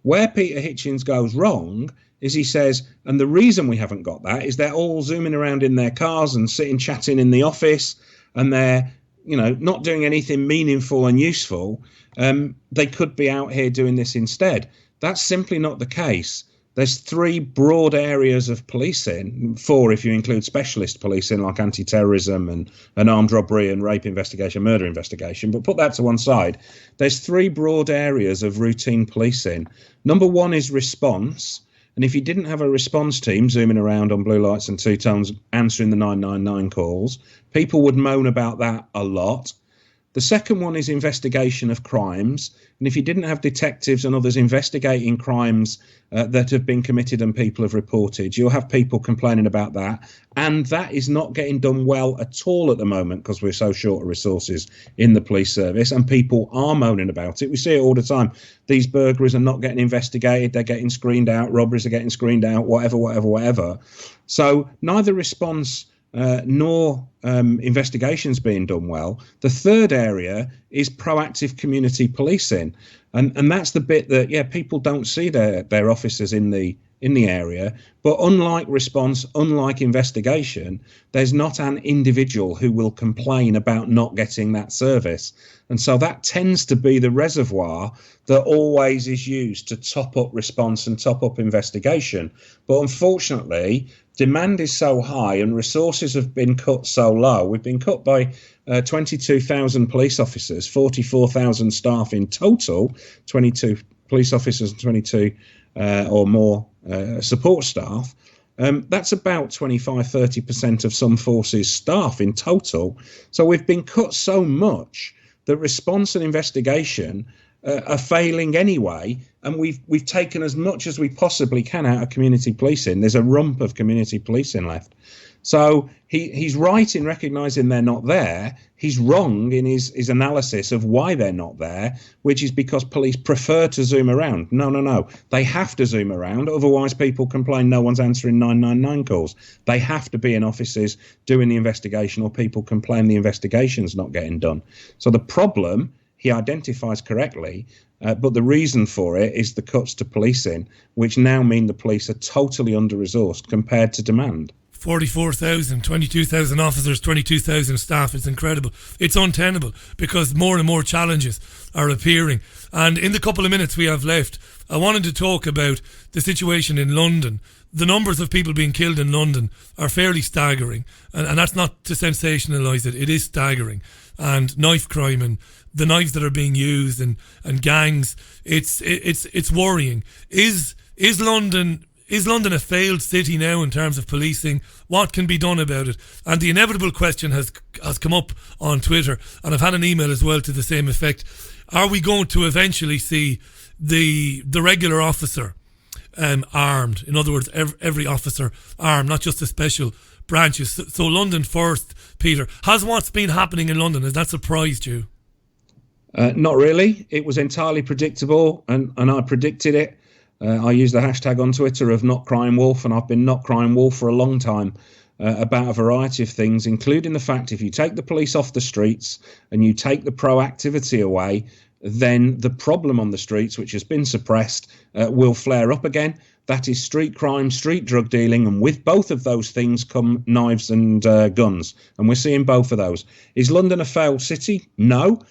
Where Peter Hitchens goes wrong is he says, and the reason we haven't got that is they're all zooming around in their cars and sitting chatting in the office, and they're not doing anything meaningful and useful. They could be out here doing this instead. That's simply not the case. there's 3 broad areas of policing, 4 if you include specialist policing like anti-terrorism and armed robbery and rape investigation, murder investigation. But put that to one side. There's 3 broad areas of routine policing. Number 1 is response. And if you didn't have a response team zooming around on blue lights and two-tones answering the 999 calls, people would moan about that a lot. The second one is investigation of crimes. And if you didn't have detectives and others investigating crimes that have been committed and people have reported, you'll have people complaining about that. And that is not getting done well at all at the moment because we're so short of resources in the police service, and people are moaning about it. We see it all the time. These burglaries are not getting investigated. They're getting screened out. Robberies are getting screened out, whatever. So neither response nor investigations being done well. The third area is proactive community policing, and that's the bit that people don't see their officers in the area. But unlike response, unlike investigation, there's not an individual who will complain about not getting that service. And so that tends to be the reservoir that always is used to top up response and top up investigation. But unfortunately, demand is so high and resources have been cut so low. We've been cut by 22,000 police officers, 44,000 staff in total, 22 police officers and 22 or more support staff. That's about 25-30% of some forces' staff in total. So we've been cut so much that response and investigation are failing anyway, and we've taken as much as we possibly can out of community policing. There's a rump of community policing left. So he's right in recognising they're not there. He's wrong in his analysis of why they're not there, which is because police prefer to zoom around. No. They have to zoom around. Otherwise, people complain no one's answering 999 calls. They have to be in offices doing the investigation, or people complain the investigation's not getting done. So the problem he identifies correctly, but the reason for it is the cuts to policing, which now mean the police are totally under-resourced compared to demand.
44,000, 22,000 officers, 22,000 staff. It's incredible. It's untenable because more and more challenges are appearing. And in the couple of minutes we have left, I wanted to talk about the situation in London. The numbers of people being killed in London are fairly staggering. And that's not to sensationalise it. It is staggering. And knife crime and the knives that are being used and gangs, it's worrying. Is London a failed city now in terms of policing? What can be done about it? And the inevitable question has come up on Twitter, and I've had an email as well to the same effect. Are we going to eventually see the regular officer armed? In other words, every officer armed, not just the special branches. So London first, Peter. Has what's been happening in London, has that surprised you?
Not really. It was entirely predictable, and I predicted it. I use the hashtag on Twitter of not crying wolf, and I've been not crying wolf for a long time about a variety of things, including the fact if you take the police off the streets and you take the proactivity away, then the problem on the streets, which has been suppressed, will flare up again. That is street crime, street drug dealing, and with both of those things come knives and guns, and we're seeing both of those. Is London a failed city? No.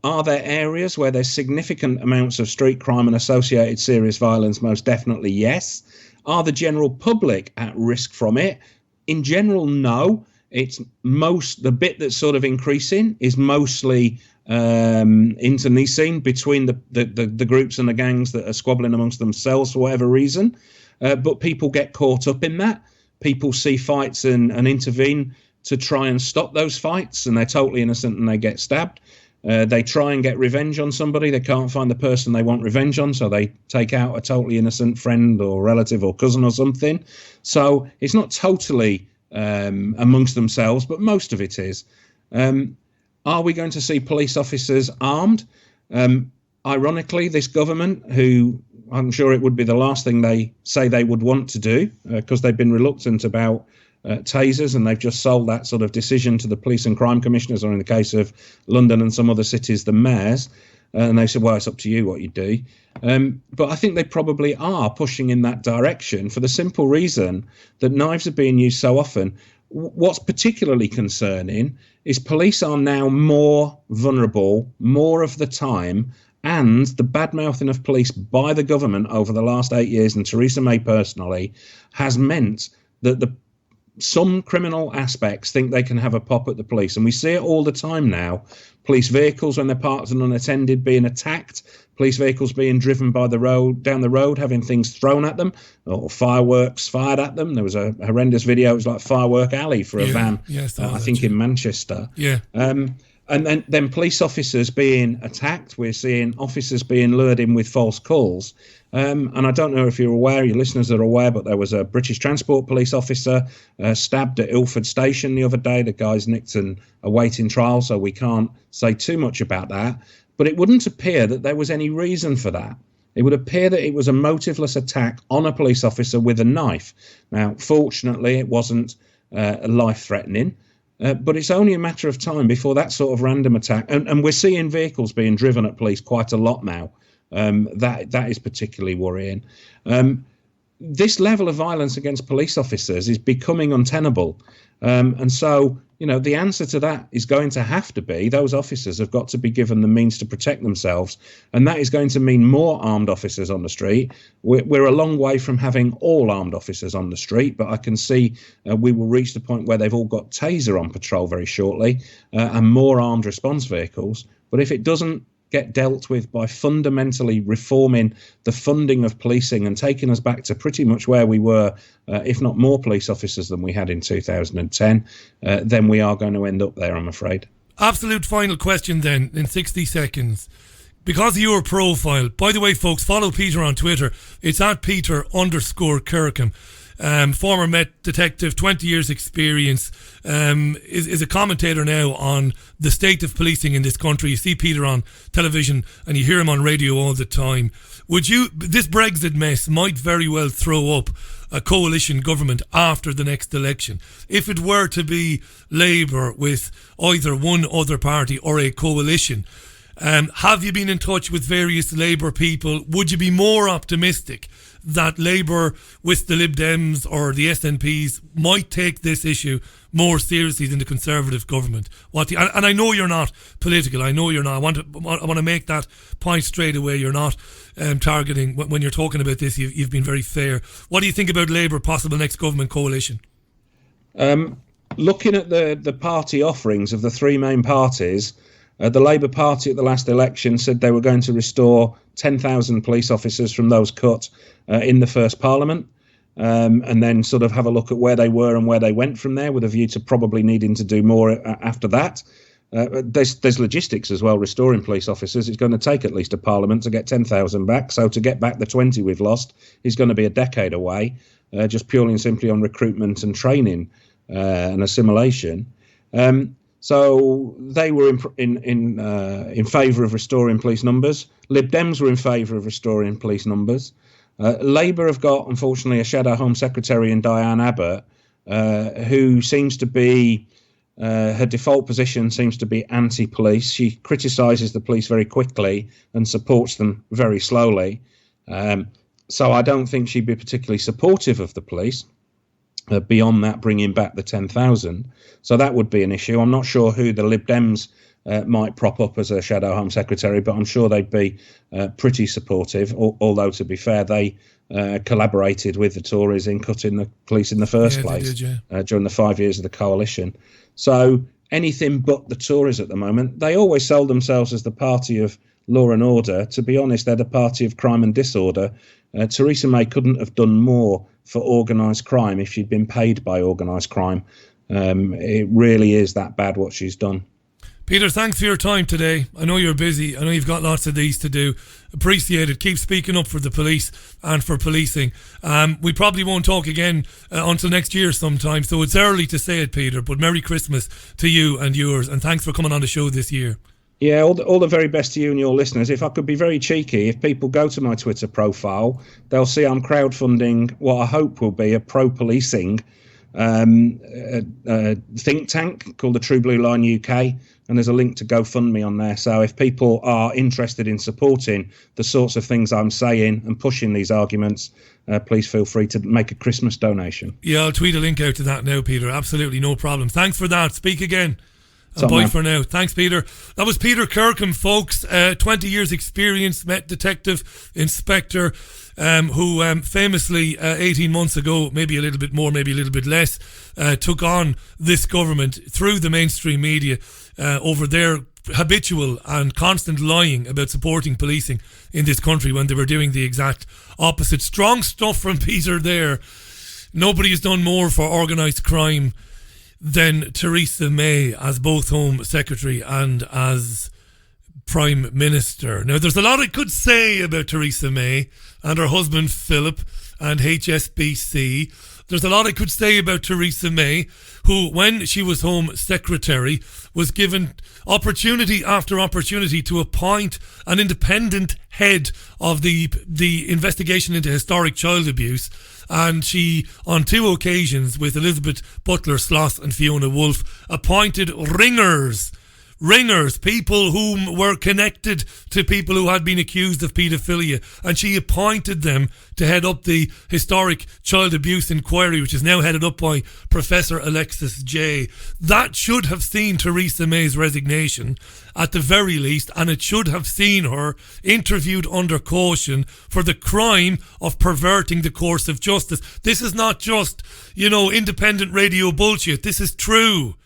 Are there areas where there's significant amounts of street crime and associated serious violence? Most definitely, yes. Are the general public at risk from it? In general, no. The bit that's sort of increasing is mostly internecine between the groups and the gangs that are squabbling amongst themselves for whatever reason. But people get caught up in that. People see fights and intervene to try and stop those fights, and they're totally innocent and they get stabbed. They try and get revenge on somebody. They can't find the person they want revenge on, so they take out a totally innocent friend or relative or cousin or something. So it's not totally amongst themselves, but most of it is. Are we going to see police officers armed? Ironically, this government, who I'm sure it would be the last thing they say they would want to do, because they've been reluctant about tasers, and they've just sold that sort of decision to the police and crime commissioners, or in the case of London and some other cities, the mayors, and they said, well, it's up to you what you do. But I think they probably are pushing in that direction for the simple reason that knives are being used so often. What's particularly concerning is police are now more vulnerable more of the time and the bad-mouthing of police by the government over the last 8 years, and Theresa May personally, has meant that some criminal aspects think they can have a pop at the police. And we see it all the time now. Police vehicles, when they're parked and unattended, being attacked. Police vehicles being driven down the road, having things thrown at them, or fireworks fired at them. There was a horrendous video. It was like Firework Alley for a van, I think in Manchester.
Yeah.
And then police officers being attacked. We're seeing officers being lured in with false calls. And I don't know if you're aware, your listeners are aware, but there was a British Transport Police officer stabbed at Ilford Station the other day. The guy's nicked and awaiting trial, so we can't say too much about that. But it wouldn't appear that there was any reason for that. It would appear that it was a motiveless attack on a police officer with a knife. Now, fortunately, it wasn't life-threatening. But it's only a matter of time before that sort of random attack. And we're seeing vehicles being driven at police quite a lot now. That is particularly worrying. This level of violence against police officers is becoming untenable. And so, the answer to that is going to have to be those officers have got to be given the means to protect themselves. And that is going to mean more armed officers on the street. We're a long way from having all armed officers on the street, but I can see we will reach the point where they've all got taser on patrol very shortly and more armed response vehicles. But if it doesn't get dealt with by fundamentally reforming the funding of policing and taking us back to pretty much where we were, if not more police officers than we had in 2010, then we are going to end up there, I'm afraid.
Absolute final question then, in 60 seconds. Because of your profile, by the way, folks, follow Peter on Twitter. It's at Peter_Kirkham. Former Met detective, 20 years experience, is a commentator now on the state of policing in this country. You see Peter on television and you hear him on radio all the time. This Brexit mess might very well throw up a coalition government after the next election. If it were to be Labour with either one other party or a coalition, have you been in touch with various Labour people? Would you be more optimistic that Labour with the Lib Dems or the SNPs might take this issue more seriously than the Conservative government? And I know you're not political. I know you're not. I want to make that point straight away. You're not targeting when you're talking about this. You've been very fair. What do you think about Labour possible next government coalition?
Looking at the party offerings of the three main parties, the Labour Party at the last election said they were going to restore 10,000 police officers from those cut in the first Parliament, and then sort of have a look at where they were and where they went from there, with a view to probably needing to do more after that. There's logistics as well, restoring police officers. It's going to take at least a Parliament to get 10,000 back, so to get back the 20 we've lost is going to be a decade away, just purely and simply on recruitment and training and assimilation. So they were in favour of restoring police numbers. Lib Dems were in favour of restoring police numbers. Labour have got, unfortunately, a shadow Home Secretary in Diane Abbott, who seems to be, her default position seems to be anti-police. She criticises the police very quickly and supports them very slowly. So I don't think she'd be particularly supportive of the police. Beyond that, bringing back the 10,000. So that would be an issue. I'm not sure who the Lib Dems might prop up as a shadow Home Secretary, but I'm sure they'd be pretty supportive, although, to be fair, they collaborated with the Tories in cutting the police in the first place during the 5 years of the coalition. So anything but the Tories at the moment. They always sold themselves as the party of law and order. To be honest, they're the party of crime and disorder. Theresa May couldn't have done more for organised crime if she'd been paid by organised crime. It really is that bad what she's done.
Peter, thanks for your time today. I know you're busy. I know you've got lots of these to do. Appreciate it. Keep speaking up for the police and for policing. We probably won't talk again until next year sometime, so it's early to say it, Peter, but Merry Christmas to you and yours, and thanks for coming on the show this year.
Yeah, all the very best to you and your listeners. If I could be very cheeky, if people go to my Twitter profile, they'll see I'm crowdfunding what I hope will be a pro-policing think tank called the True Blue Line UK, and there's a link to GoFundMe on there. So if people are interested in supporting the sorts of things I'm saying and pushing these arguments, please feel free to make a Christmas donation.
Yeah, I'll tweet a link out to that now, Peter. Absolutely, no problem. Thanks for that. Speak again. And bye for now. Thanks, Peter. That was Peter Kirkham, folks. 20 years experience, Met detective, inspector, who famously 18 months ago, maybe a little bit more, maybe a little bit less, took on this government through the mainstream media over their habitual and constant lying about supporting policing in this country when they were doing the exact opposite. Strong stuff from Peter there. Nobody has done more for organised crime than Theresa May as both Home Secretary and as Prime Minister. Now, there's a lot I could say about Theresa May and her husband Philip and HSBC. There's a lot I could say about Theresa May, who, when she was Home Secretary, was given opportunity after opportunity to appoint an independent head of the investigation into historic child abuse. And she, on 2 occasions, with Elizabeth Butler-Sloss and Fiona Woolf, appointed ringers, people whom were connected to people who had been accused of paedophilia, and she appointed them to head up the historic child abuse inquiry, which is now headed up by Professor Alexis Jay. That should have seen Theresa May's resignation at the very least, and it should have seen her interviewed under caution for the crime of perverting the course of justice. This is not just, independent radio bullshit. This is true.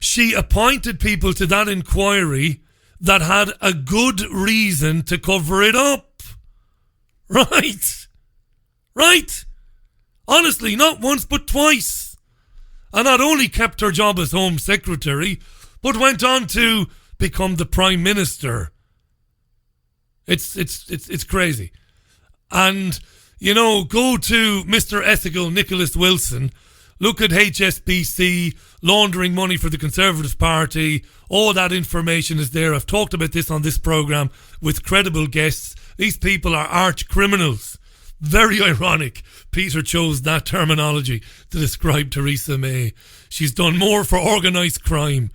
She appointed people to that inquiry that had a good reason to cover it up. Right. Honestly, not once but twice. And not only kept her job as Home Secretary, but went on to become the Prime Minister. It's crazy. And, go to Mr. Ethical Nicholas Wilson. Look at HSBC laundering money for the Conservative Party. All that information is there. I've talked about this on this programme with credible guests. These people are arch criminals. Very ironic Peter chose that terminology to describe Theresa May. She's done more for organised crime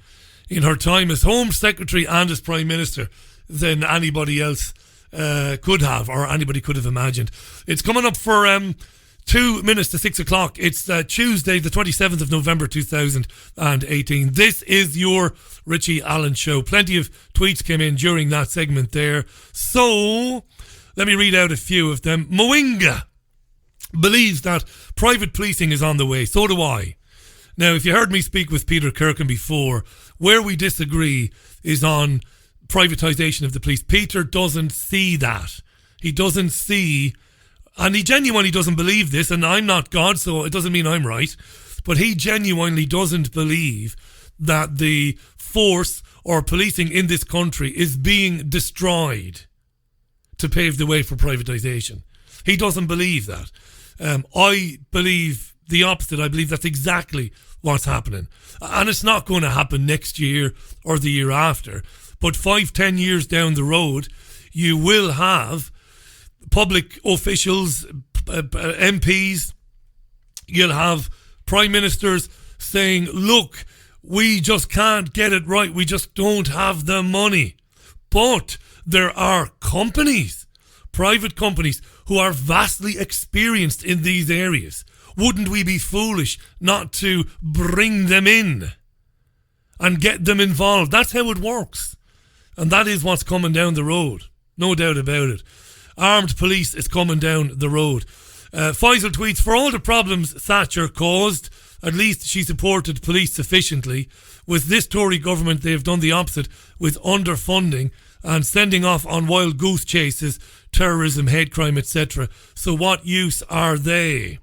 in her time as Home Secretary and as Prime Minister than anybody else could have, or anybody could have imagined. It's coming up for 2 minutes to 6 o'clock. It's Tuesday, the 27th of November 2018. This is your Richie Allen Show. Plenty of tweets came in during that segment there. So, let me read out a few of them. Moinga believes that private policing is on the way. So do I. Now, if you heard me speak with Peter Kirkham before, where we disagree is on privatisation of the police. Peter doesn't see that. He doesn't see... And he genuinely doesn't believe this, and I'm not God, so it doesn't mean I'm right. But he genuinely doesn't believe that the force or policing in this country is being destroyed to pave the way for privatisation. He doesn't believe that. I believe the opposite. I believe that's exactly what's happening. And it's not going to happen next year or the year after. But 5-10 years down the road, you will have public officials, MPs, you'll have prime ministers saying, look, we just can't get it right. We just don't have the money. But there are companies, private companies, who are vastly experienced in these areas. Wouldn't we be foolish not to bring them in and get them involved? That's how it works. And that is what's coming down the road. No doubt about it. Armed police is coming down the road. Faisal tweets, for all the problems Thatcher caused, at least she supported police sufficiently. With this Tory government, they have done the opposite with underfunding and sending off on wild goose chases, terrorism, hate crime, etc. So what use are they?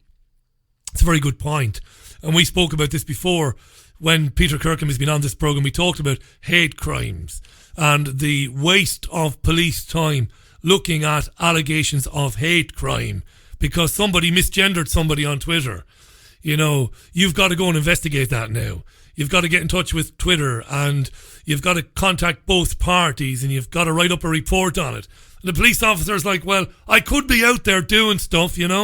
It's a very good point. And we spoke about this before when Peter Kirkham has been on this programme. We talked about hate crimes and the waste of police time looking at allegations of hate crime because somebody misgendered somebody on Twitter. You've got to go and investigate that now. You've got to get in touch with Twitter and you've got to contact both parties and you've got to write up a report on it. And the police officer's like, well, I could be out there doing stuff, Yeah.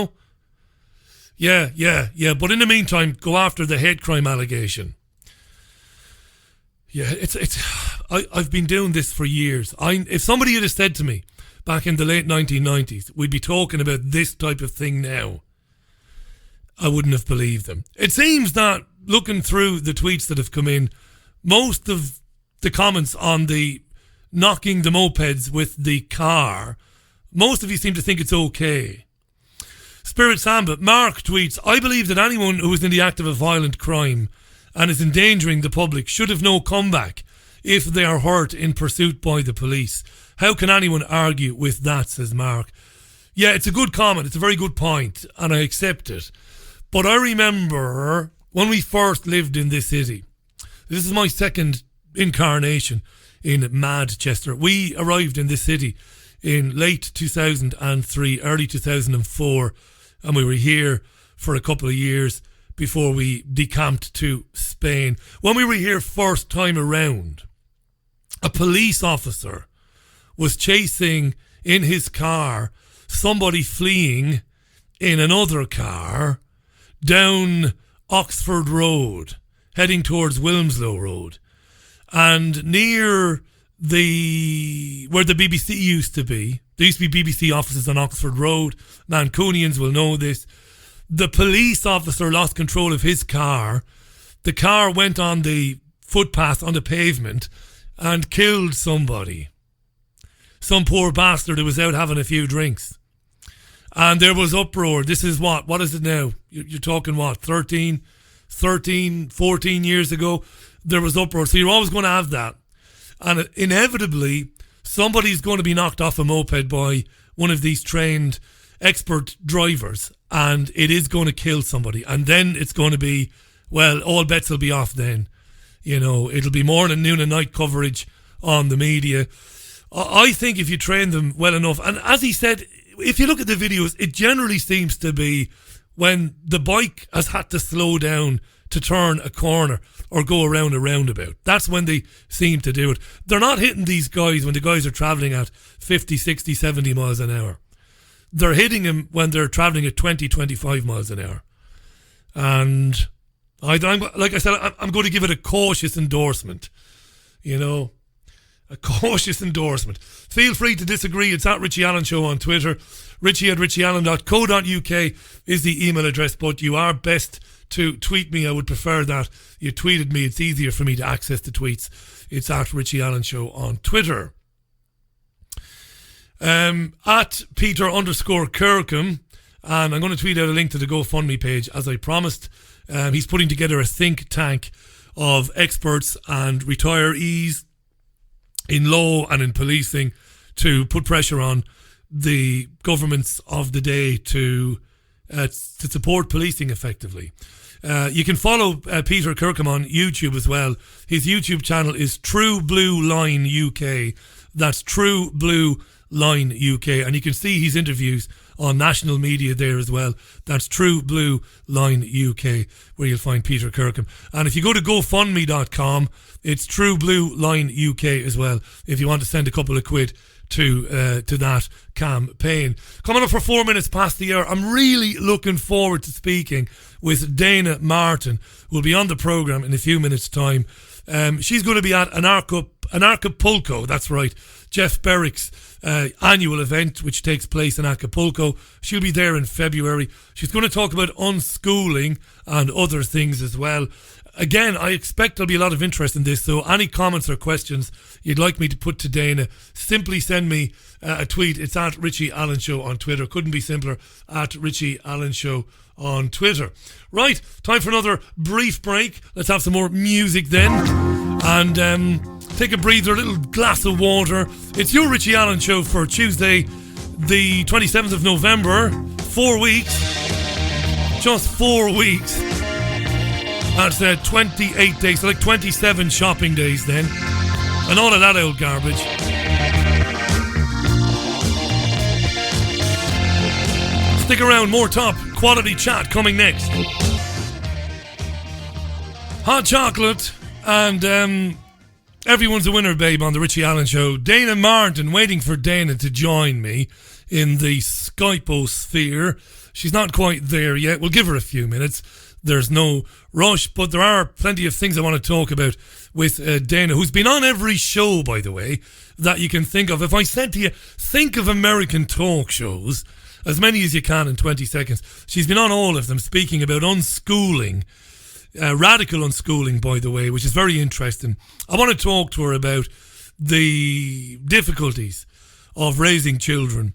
But in the meantime, go after the hate crime allegation. Yeah, I've been doing this for years. If somebody had said to me, back in the late 1990s, we'd be talking about this type of thing now, I wouldn't have believed them. It seems that looking through the tweets that have come in, most of the comments on the knocking the mopeds with the car, most of you seem to think it's okay. Spirit Samba, Mark tweets, I believe that anyone who is in the act of a violent crime and is endangering the public should have no comeback if they are hurt in pursuit by the police. How can anyone argue with that, says Mark. Yeah, it's a good comment. It's a very good point, and I accept it. But I remember when we first lived in this city, this is my second incarnation in Manchester. We arrived in this city in late 2003, early 2004, and we were here for a couple of years before we decamped to Spain. When we were here first time around, a police officer was chasing in his car somebody fleeing in another car down Oxford Road, heading towards Wilmslow Road. And near where the BBC used to be, there used to be BBC offices on Oxford Road. Mancunians will know this. The police officer lost control of his car. The car went on the footpath, on the pavement, and killed somebody. Some poor bastard who was out having a few drinks. And there was uproar. This is what is it now? You're talking 13, 14 years ago. There was uproar. So you're always going to have that. And inevitably, somebody's going to be knocked off a moped by one of these trained expert drivers, and it is going to kill somebody. And then it's going to be, well, all bets will be off then. You know, it'll be morning, noon and night coverage on the media. I think if you train them well enough, and as he said, if you look at the videos, it generally seems to be when the bike has had to slow down to turn a corner or go around a roundabout. That's when they seem to do it. They're not hitting these guys when the guys are travelling at 50, 60, 70 miles an hour. They're hitting them when they're travelling at 20, 25 miles an hour. And I'm like I said, I'm going to give it a cautious endorsement. You know, a cautious endorsement. Feel free to disagree. It's at Richie Allen Show on Twitter. Richie at richieallen.co.uk is the email address, but you are best to tweet me. I would prefer that you tweeted me. It's easier for me to access the tweets. It's at Richie Allen Show on Twitter. At Peter_Kirkham, and I'm going to tweet out a link to the GoFundMe page as I promised. He's putting together a think tank of experts and retirees in law and in policing to put pressure on the governments of the day to support policing effectively. You can follow Peter Kirkham on YouTube as well. His YouTube channel is True Blue Line UK. That's True Blue Line UK, and you can see his interviews on national media there as well. That's True Blue Line UK, where you'll find Peter Kirkham. And if you go to GoFundMe.com, it's True Blue Line UK as well, if you want to send a couple of quid to that campaign. Coming up for 4 minutes past the hour, I'm really looking forward to speaking with Dana Martin, who will be on the programme in a few minutes' time. She's going to be at an Acapulco, that's right, Jeff Berwick's annual event, which takes place in Acapulco. She'll be there in February. She's going to talk about unschooling and other things as well. Again, I expect there'll be a lot of interest in this, so any comments or questions you'd like me to put to Dana, simply send me a tweet. It's at Richie Allen Show on Twitter. Couldn't be simpler, at Richie Allen Show on Twitter. Right, time for another brief break. Let's have some more music then, and take a breather, a little glass of water. It's your Richie Allen Show for Tuesday, the 27th of November. 4 weeks, just 4 weeks. That's 28 days, so like 27 shopping days then. And all of that old garbage. Stick around, more top quality chat coming next. Hot chocolate and everyone's a winner, babe, on the Richie Allen Show. Dana Martin, waiting for Dana to join me in the Skyposphere. She's not quite there yet. We'll give her a few minutes. There's no rush, but there are plenty of things I want to talk about with Dana, who's been on every show, by the way, that you can think of. If I said to you, think of American talk shows, as many as you can in 20 seconds. She's been on all of them, speaking about unschooling radical unschooling, by the way, which is very interesting. I want to talk to her about the difficulties of raising children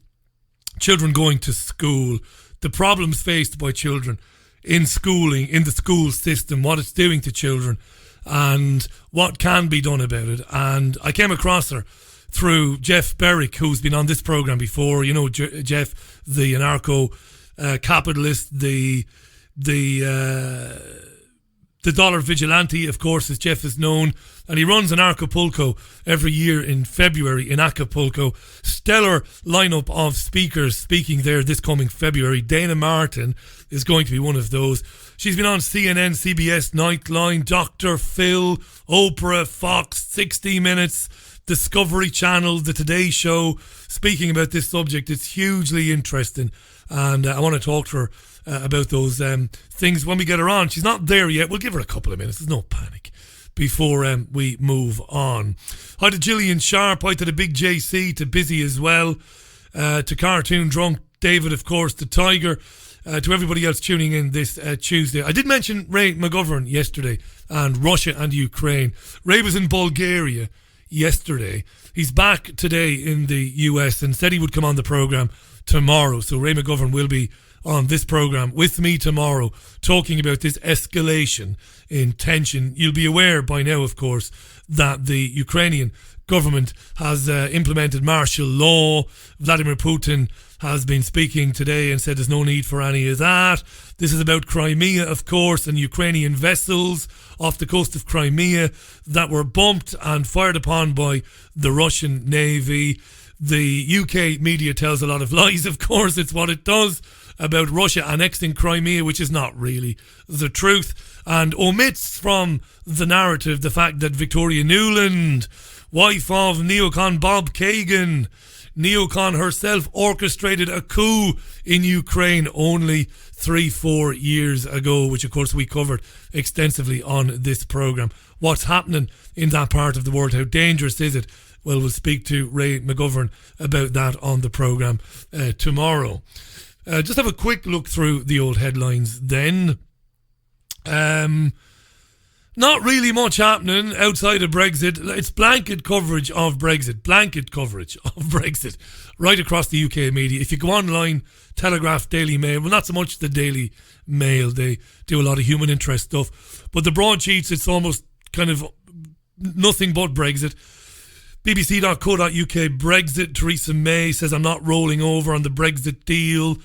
going to school, the problems faced by children in schooling, in the school system, what it's doing to children, and what can be done about it. And I came across her through Jeff Berwick, who's been on this program before. You know, Jeff, the anarcho-capitalist, the dollar vigilante, of course, as Jeff is known, and he runs an Acapulco every year in February in Acapulco. Stellar lineup of speakers speaking there this coming February. Dana Martin is going to be one of those. She's been on CNN, CBS, Nightline, Dr. Phil, Oprah, Fox, 60 Minutes, Discovery Channel, The Today Show, speaking about this subject. It's hugely interesting, and I want to talk to her about those things when we get her on. She's not there yet. We'll give her a couple of minutes. There's no panic before we move on. Hi to Gillian Sharp. Hi to the Big JC, to Busy as well, to Cartoon Drunk David, of course, to Tiger, to everybody else tuning in this Tuesday. I did mention Ray McGovern yesterday and Russia and Ukraine. Ray was in Bulgaria yesterday. He's back today in the US and said he would come on the programme tomorrow. So Ray McGovern will be on this programme with me tomorrow talking about this escalation in tension. You'll be aware by now, of course, that the Ukrainian government has implemented martial law. Vladimir Putin has been speaking today and said there's no need for any of that. This is about Crimea, of course, and Ukrainian vessels off the coast of Crimea that were bumped and fired upon by the Russian Navy. The UK media tells a lot of lies, of course, it's what it does, about Russia annexing Crimea, which is not really the truth, and omits from the narrative the fact that Victoria Nuland, wife of neocon Bob Kagan, neocon herself, orchestrated a coup in Ukraine only 3-4 years ago, which of course we covered extensively on this programme. What's happening in that part of the world? How dangerous is it? Well, we'll speak to Ray McGovern about that on the programme tomorrow. Just have a quick look through the old headlines then. Not really much happening outside of Brexit. It's blanket coverage of Brexit. Right across the UK media. If you go online, Telegraph, Daily Mail, well, not so much the Daily Mail. They do a lot of human interest stuff. But the broadsheets, it's almost kind of nothing but Brexit. BBC.co.uk, Brexit. Theresa May says, I'm not rolling over on the Brexit deal.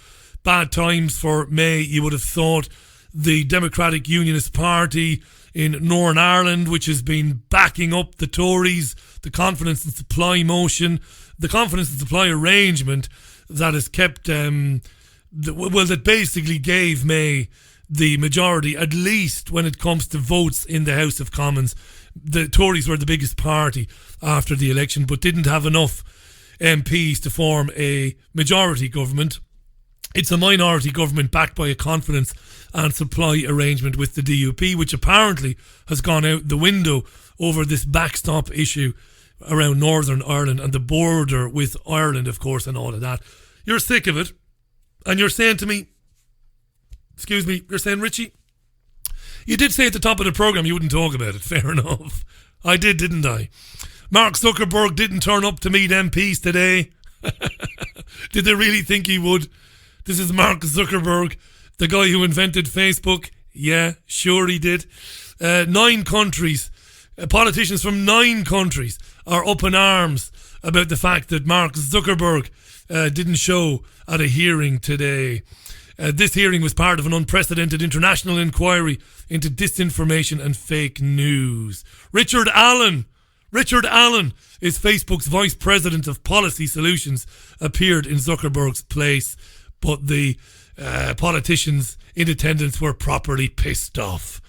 Bad times for May, you would have thought. The Democratic Unionist Party in Northern Ireland, which has been backing up the Tories, the confidence and supply motion, the confidence and supply arrangement that has kept, that basically gave May the majority, at least when it comes to votes in the House of Commons. The Tories were the biggest party after the election, but didn't have enough MPs to form a majority government. It's a minority government backed by a confidence and supply arrangement with the DUP, which apparently has gone out the window over this backstop issue around Northern Ireland and the border with Ireland, of course, and all of that. You're sick of it, and you're saying to me, you're saying, Richie, you did say at the top of the programme you wouldn't talk about it. Fair enough. I did, didn't I? Mark Zuckerberg didn't turn up to meet MPs today. Did they really think he would? This is Mark Zuckerberg, the guy who invented Facebook. Yeah, sure he did. 9 countries, politicians from 9 countries are up in arms about the fact that Mark Zuckerberg didn't show at a hearing today. This hearing was part of an unprecedented international inquiry into disinformation and fake news. Richard Allen is Facebook's Vice President of Policy Solutions, appeared in Zuckerberg's place, but the politicians in attendance were properly pissed off.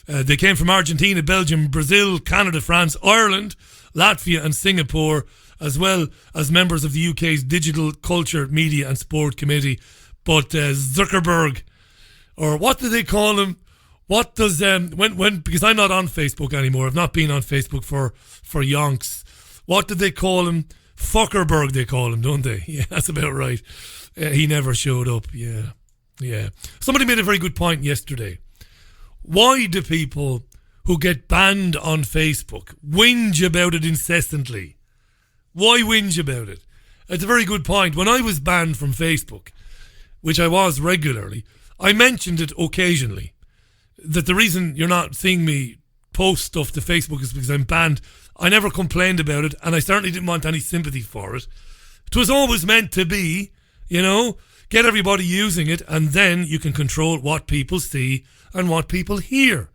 They came from Argentina, Belgium, Brazil, Canada, France, Ireland, Latvia and Singapore, as well as members of the UK's Digital Culture, Media and Sport Committee. But Zuckerberg, or what do they call him? What does because I'm not on Facebook anymore. I've not been on Facebook for yonks. What did they call him? Fuckerberg, they call him, don't they? Yeah, that's about right. He never showed up. Yeah. Somebody made a very good point yesterday. Why do people who get banned on Facebook whinge about it incessantly? Why whinge about it? It's a very good point. When I was banned from Facebook, which I was regularly, I mentioned it occasionally, that the reason you're not seeing me post stuff to Facebook is because I'm banned. I never complained about it, and I certainly didn't want any sympathy for it. It was always meant to be, get everybody using it, and then you can control what people see and what people hear.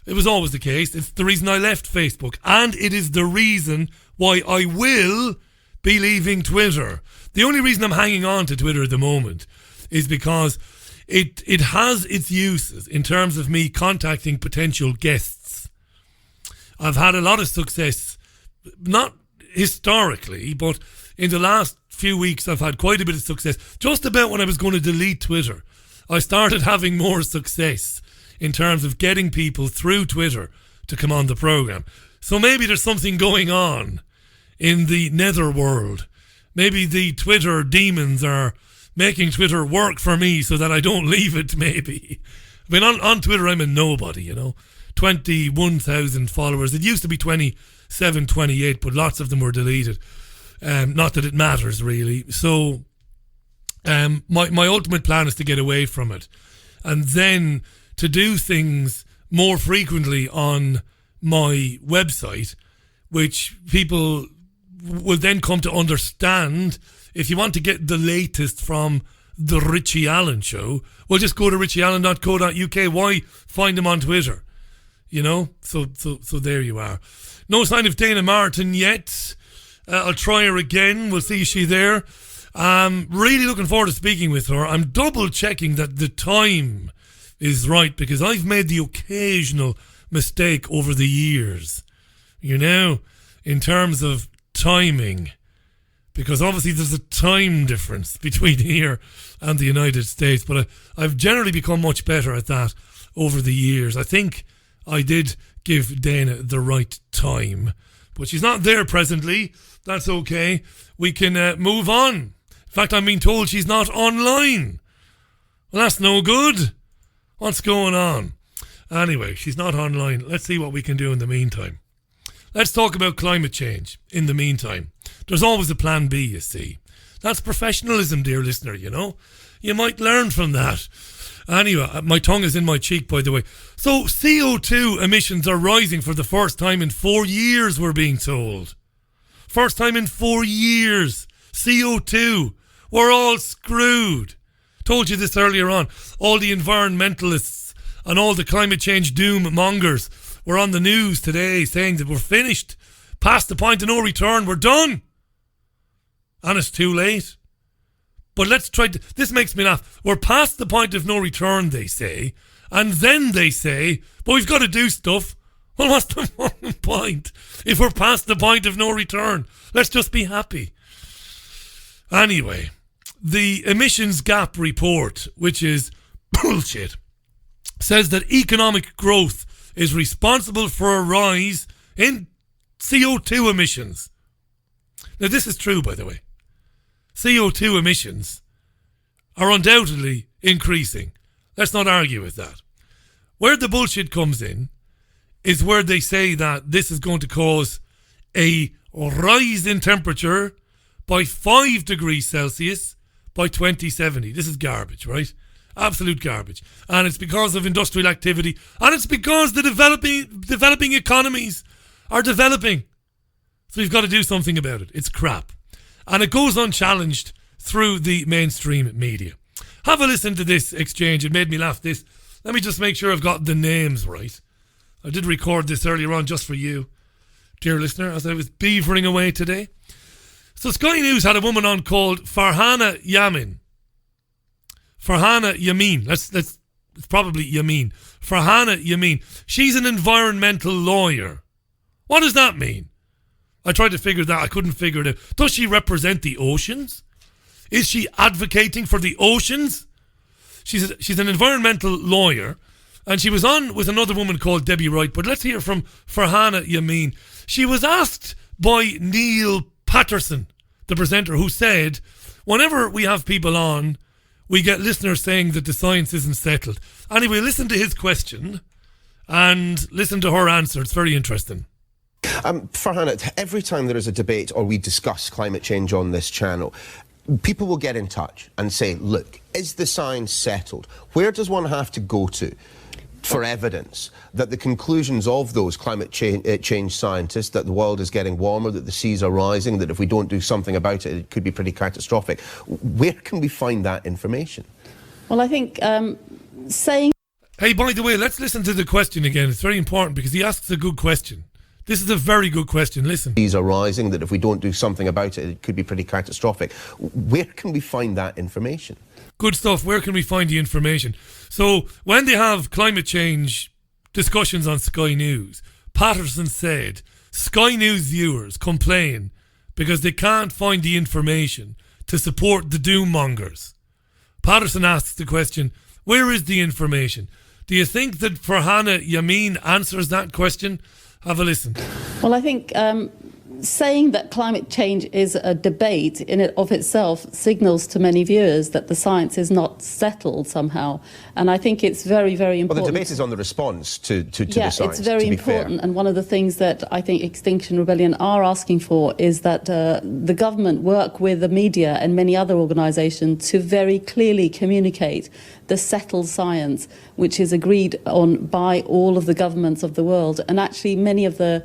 It was always the case. It's the reason I left Facebook, and it is the reason why I will be leaving Twitter. The only reason I'm hanging on to Twitter at the moment is because it has its uses in terms of me contacting potential guests. I've had a lot of success, not historically, but in the last few weeks I've had quite a bit of success. Just about when I was going to delete Twitter, I started having more success in terms of getting people through Twitter to come on the program. So maybe there's something going on in the netherworld. Maybe the Twitter demons are making Twitter work for me so that I don't leave it, maybe. I mean, on Twitter I'm a nobody, 21,000 followers. It used to be 27, 28, but lots of them were deleted. Not that it matters, really. So my ultimate plan is to get away from it. And then to do things more frequently on my website, which people will then come to understand. If you want to get the latest from the Richie Allen Show, well, just go to richieallen.co.uk. Why find him on Twitter? So there you are. No sign of Dana Martin yet. I'll try her again. We'll see if she's there. Really looking forward to speaking with her. I'm double checking that the time is right, because I've made the occasional mistake over the years, in terms of timing, because obviously there's a time difference between here and the United States, but I've generally become much better at that over the years. I think I did give Dana the right time, but she's not there presently. That's okay. We can move on. In fact, I'm being told she's not online. Well, that's no good. What's going on? Anyway, she's not online. Let's see what we can do in the meantime. Let's talk about climate change in the meantime. There's always a plan B, you see. That's professionalism, dear listener, You might learn from that. Anyway, my tongue is in my cheek, by the way. So CO2 emissions are rising for the first time in 4 years, we're being told. First time in 4 years. CO2. We're all screwed. Told you this earlier on. All the environmentalists and all the climate change doom mongers were on the news today saying that we're finished. Past the point of no return. We're done. And it's too late. But let's try to... This makes me laugh. We're past the point of no return, they say. And then they say, but we've got to do stuff. Well, what's the point? If we're past the point of no return, let's just be happy. Anyway, the emissions gap report, which is bullshit, says that economic growth is responsible for a rise in CO2 emissions. Now, this is true, by the way. CO2 emissions are undoubtedly increasing. Let's not argue with that. Where the bullshit comes in is where they say that this is going to cause a rise in temperature by 5 degrees Celsius by 2070. This is garbage, right? Absolute garbage. And it's because of industrial activity. And it's because the developing economies are developing. So we've got to do something about it. It's crap. And it goes unchallenged through the mainstream media. Have a listen to this exchange. It made me laugh. Let me just make sure I've got the names right. I did record this earlier on just for you, dear listener, as I was beavering away today. So Sky News had a woman on called Farhana Yamin. Farhana Yamin. It's probably Yamin. Farhana Yamin. She's an environmental lawyer. What does that mean? I tried to figure that. I couldn't figure it out. Does she represent the oceans? Is she advocating for the oceans? She's an environmental lawyer, and she was on with another woman called Debbie Wright. But let's hear from Farhana Yamin. She was asked by Neil Patterson, the presenter, who said, whenever we have people on, we get listeners saying that the science isn't settled. Anyway, listen to his question, and listen to her answer. It's very interesting.
Farhana, every time there is a debate or we discuss climate change on this channel, people will get in touch and say, look, is the science settled? Where does one have to go to for evidence that the conclusions of those climate change scientists, that the world is getting warmer, that the seas are rising, that if we don't do something about it, it could be pretty catastrophic? Where can we find that information?
Well, I think saying...
Hey, by the way, let's listen to the question again. It's very important because he asks a good question. This is a very good question. Listen.
Seas are rising, that if we don't do something about it, it could be pretty catastrophic. Where can we find that information?
Good stuff. Where can we find the information? So when they have climate change discussions on Sky News, Patterson said Sky News viewers complain because they can't find the information to support the doom mongers. Patterson asks the question, where is the information? Do you think that Farhana Yameen answers that question? Have a listen.
Well, I think saying that climate change is a debate in it of itself signals to many viewers that the science is not settled somehow. And I think it's very, very important.
Well, the debate is on the response to the science.
Yeah, it's very important. And one of the things that I think Extinction Rebellion are asking for is that the government work with the media and many other organisations to very clearly communicate the settled science, which is agreed on by all of the governments of the world. And actually, many of the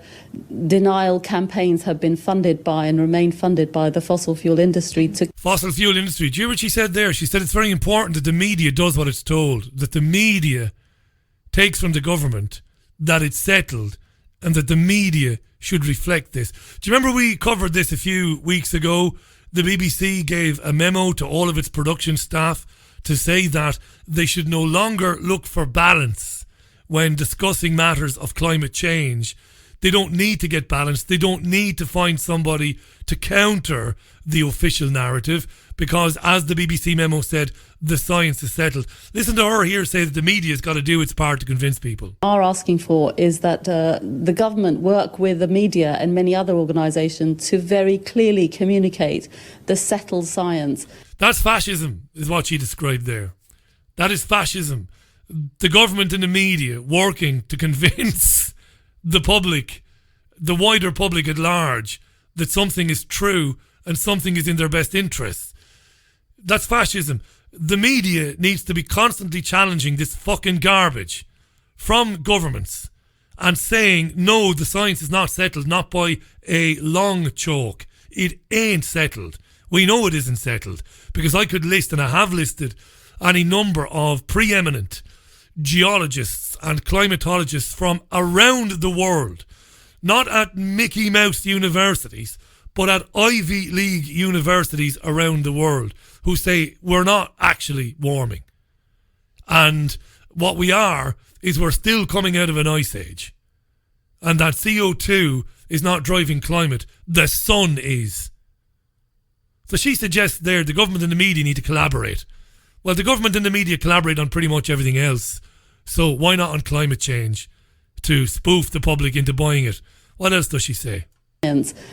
denial campaigns have been funded by and remain funded by the fossil fuel industry.
Fossil fuel industry. Do you hear what she said there? She said it's very important that the media does what it's told, that the media takes from the government that it's settled and that the media should reflect this. Do you remember we covered this a few weeks ago? The BBC gave a memo to all of its production staff to say that they should no longer look for balance when discussing matters of climate change. They don't need to get balance. They don't need to find somebody to counter the official narrative because, as the BBC memo said, the science is settled. Listen to her here say that the media's got to do its part to convince people.
Are asking for is that the government work with the media and many other organisations to very clearly communicate the settled science.
That's fascism, is what she described there. That is fascism. The government and the media working to convince the public, the wider public at large, that something is true and something is in their best interests. That's fascism. The media needs to be constantly challenging this fucking garbage from governments and saying, no, the science is not settled, not by a long chalk. It ain't settled. We know it isn't settled because I could list, and I have listed, any number of preeminent geologists and climatologists from around the world, not at Mickey Mouse universities, but at Ivy League universities around the world, who say we're not actually warming. And what we are is we're still coming out of an ice age. And that CO2 is not driving climate, the sun is. So she suggests there the government and the media need to collaborate. Well, the government and the media collaborate on pretty much everything else. So why not on climate change to spoof the public into buying it? What else does she say?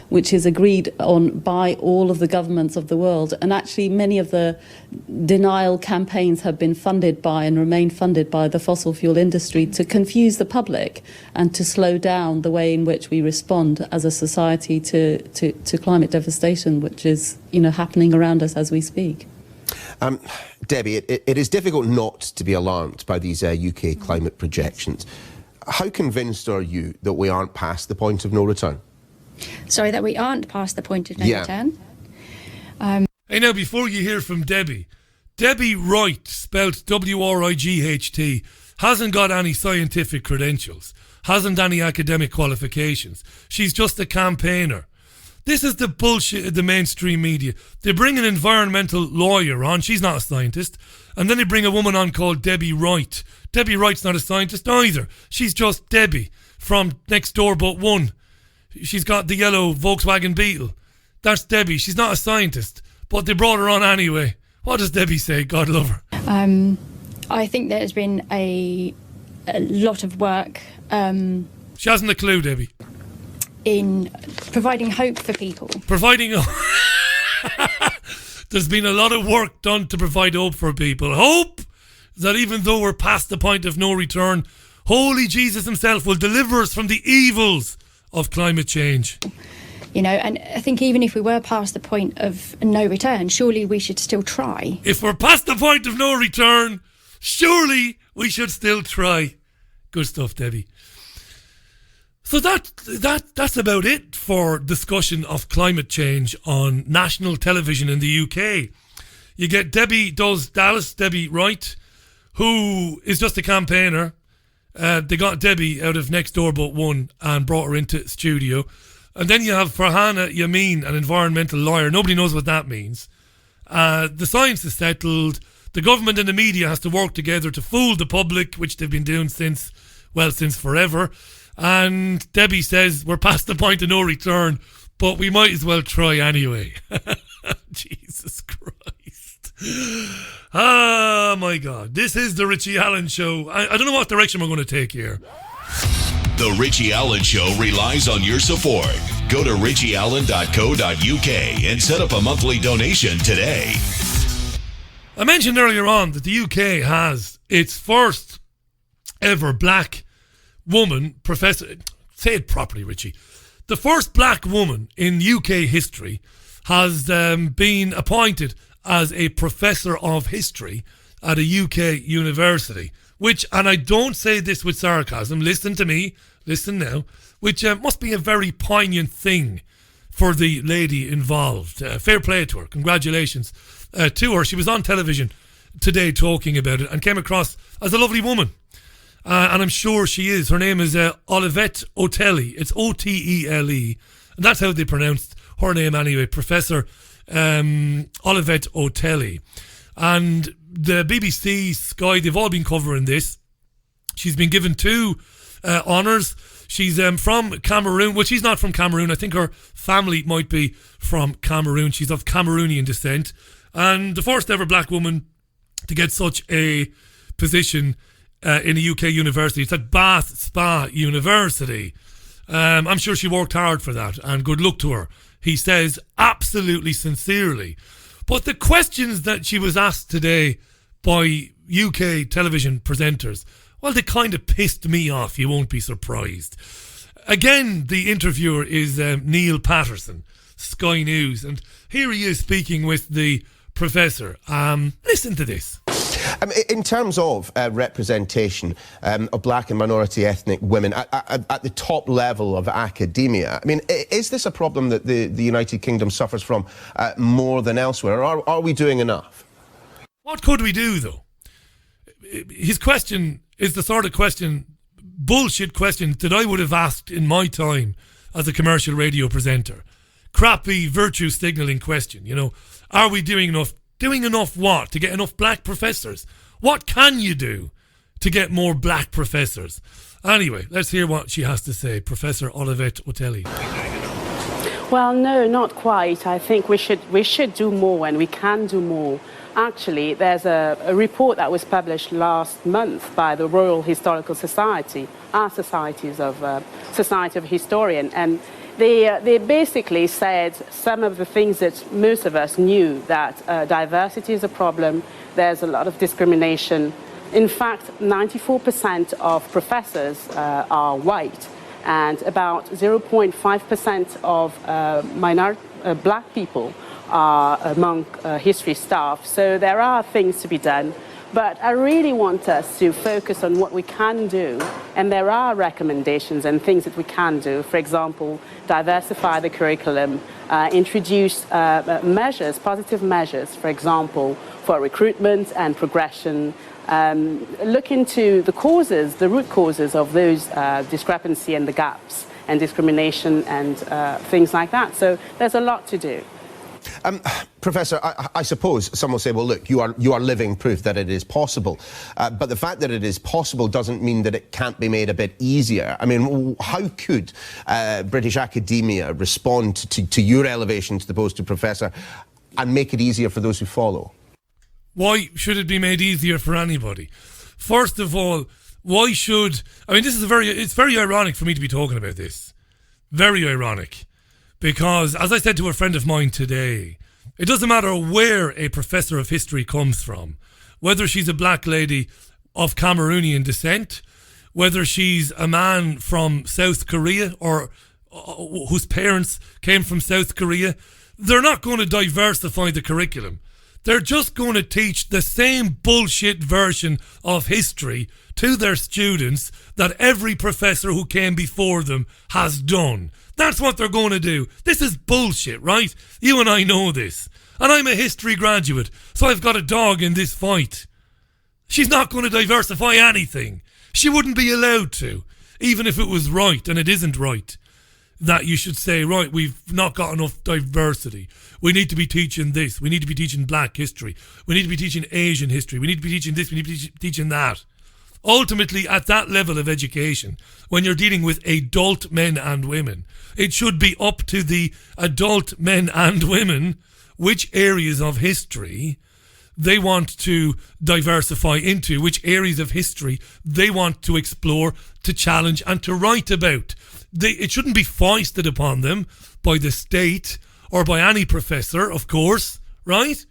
Which is agreed on by all of the governments of the world. And actually, many of the denial campaigns have been funded by and remain funded by the fossil fuel industry to confuse the public and to slow down the way in which we respond as a society to climate devastation, which is, happening around us as we speak.
Debbie, it is difficult not to be alarmed by these UK climate projections. How convinced are you that we aren't past the point of no return?
Sorry, that we aren't past the point of no return?
Hey, now, before you hear from Debbie Wright, spelt W-R-I-G-H-T, hasn't got any scientific credentials, hasn't any academic qualifications. She's just a campaigner. This is the bullshit of the mainstream media. They bring an environmental lawyer on, she's not a scientist, and then they bring a woman on called Debbie Wright. Debbie Wright's not a scientist either. She's just Debbie from Next Door But One. She's got the yellow Volkswagen Beetle. That's Debbie. She's not a scientist, but they brought her on anyway. What does Debbie say? God love her.
I think there's been a lot of work.
She hasn't a clue, Debbie.
In providing hope for people.
There's been a lot of work done to provide hope for people. Hope that even though we're past the point of no return, Holy Jesus himself will deliver us from the evils of climate change.
You know, and I think even if we were past the point of no return, surely we should still try.
If we're past the point of no return, surely we should still try. Good stuff, Debbie. So that's about it for discussion of climate change on national television in the UK. You get Debbie Does Dallas, Debbie Wright, who is just a campaigner. They got Debbie out of Next Door But One and brought her into studio. And then you have Farhana Yameen, an environmental lawyer. Nobody knows what that means. The science is settled. The government and the media has to work together to fool the public, which they've been doing since forever. And Debbie says we're past the point of no return, but we might as well try anyway. Jesus Christ. Oh my God. This is the Richie Allen Show. I don't know what direction we're going to take here.
The Richie Allen Show relies on your support. Go to richieallen.co.uk and set up a monthly donation today.
I mentioned earlier on that the UK has its first ever black woman professor. Say it properly, Richie. The first black woman in UK history has been appointed as a professor of history at a UK university. Which, and I don't say this with sarcasm, listen to me, listen now, which must be a very poignant thing for the lady involved. Fair play to her, congratulations to her. She was on television today talking about it and came across as a lovely woman. And I'm sure she is. Her name is Olivette Otelli. It's Otele, and that's how they pronounced her name anyway, Professor Olivette Otelli. And the BBC, Sky, they've all been covering this. She's been given 2 honours. She's from Cameroon. Well, she's not from Cameroon. I think her family might be from Cameroon. She's of Cameroonian descent. And the first ever black woman to get such a position in a UK university. It's at Bath Spa University. I'm sure she worked hard for that, and good luck to her. He says absolutely sincerely. But the questions that she was asked today by UK television presenters, well, they kind of pissed me off. You won't be surprised. Again, the interviewer is Neil Patterson, Sky News, and here he is speaking with the professor. Listen to this.
In terms of representation of black and minority ethnic women at the top level of academia, I mean, is this a problem that the United Kingdom suffers from more than elsewhere, or are we doing enough?
What could we do, though? His question is the sort of bullshit question that I would have asked in my time as a commercial radio presenter. Crappy virtue signalling question, you know. Are we doing enough? Doing enough what? To get enough black professors? What can you do to get more black professors? Anyway, let's hear what she has to say, Professor Olivette Otelli.
Well, no, not quite. I think we should do more, and we can do more. Actually, there's a report that was published last month by the Royal Historical Society, our societies of Society of Historians, and they basically said some of the things that most of us knew, that diversity is a problem, there's a lot of discrimination. In fact, 94% of professors are white, and about 0.5% of black people are among history staff. So there are things to be done. But I really want us to focus on what we can do, and there are recommendations and things that we can do. For example, diversify the curriculum, introduce measures, positive measures, for example, for recruitment and progression. Look into the causes, the root causes of those discrepancy and the gaps and discrimination and things like that. So there's a lot to do.
Professor, I suppose some will say, well, look, you are living proof that it is possible. But the fact that it is possible doesn't mean that it can't be made a bit easier. I mean, how could British academia respond to your elevation to the post of professor and make it easier for those who follow?
Why should it be made easier for anybody? First of all, why should... I mean, it's very ironic for me to be talking about this. Very ironic. Because, as I said to a friend of mine today, it doesn't matter where a professor of history comes from, whether she's a black lady of Cameroonian descent, whether she's a man from South Korea or whose parents came from South Korea, they're not going to diversify the curriculum. They're just going to teach the same bullshit version of history to their students that every professor who came before them has done. That's what they're going to do. This is bullshit, right? You and I know this. And I'm a history graduate, so I've got a dog in this fight. She's not going to diversify anything. She wouldn't be allowed to, even if it was right, and it isn't right. That you should say, right, we've not got enough diversity. We need to be teaching this. We need to be teaching black history. We need to be teaching Asian history. We need to be teaching this. We need to be teaching that. Ultimately, at that level of education, when you're dealing with adult men and women, it should be up to the adult men and women which areas of history they want to diversify into, which areas of history they want to explore, to challenge and to write about. It shouldn't be foisted upon them by the state or by any professor, of course, right?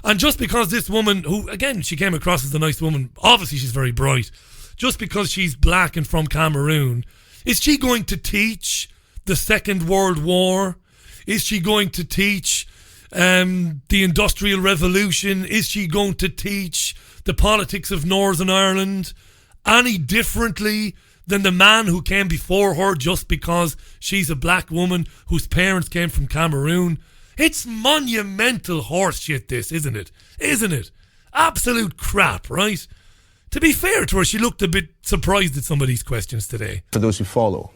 And just because this woman, who, again, she came across as a nice woman, obviously she's very bright, just because she's black and from Cameroon, is she going to teach the Second World War? Is she going to teach the Industrial Revolution? Is she going to teach the politics of Northern Ireland any differently than the man who came before her just because she's a black woman whose parents came from Cameroon? It's monumental horseshit, this, isn't it? Isn't it? Absolute crap, right? To be fair to her, she looked a bit surprised at some of these questions today.
For those who follow.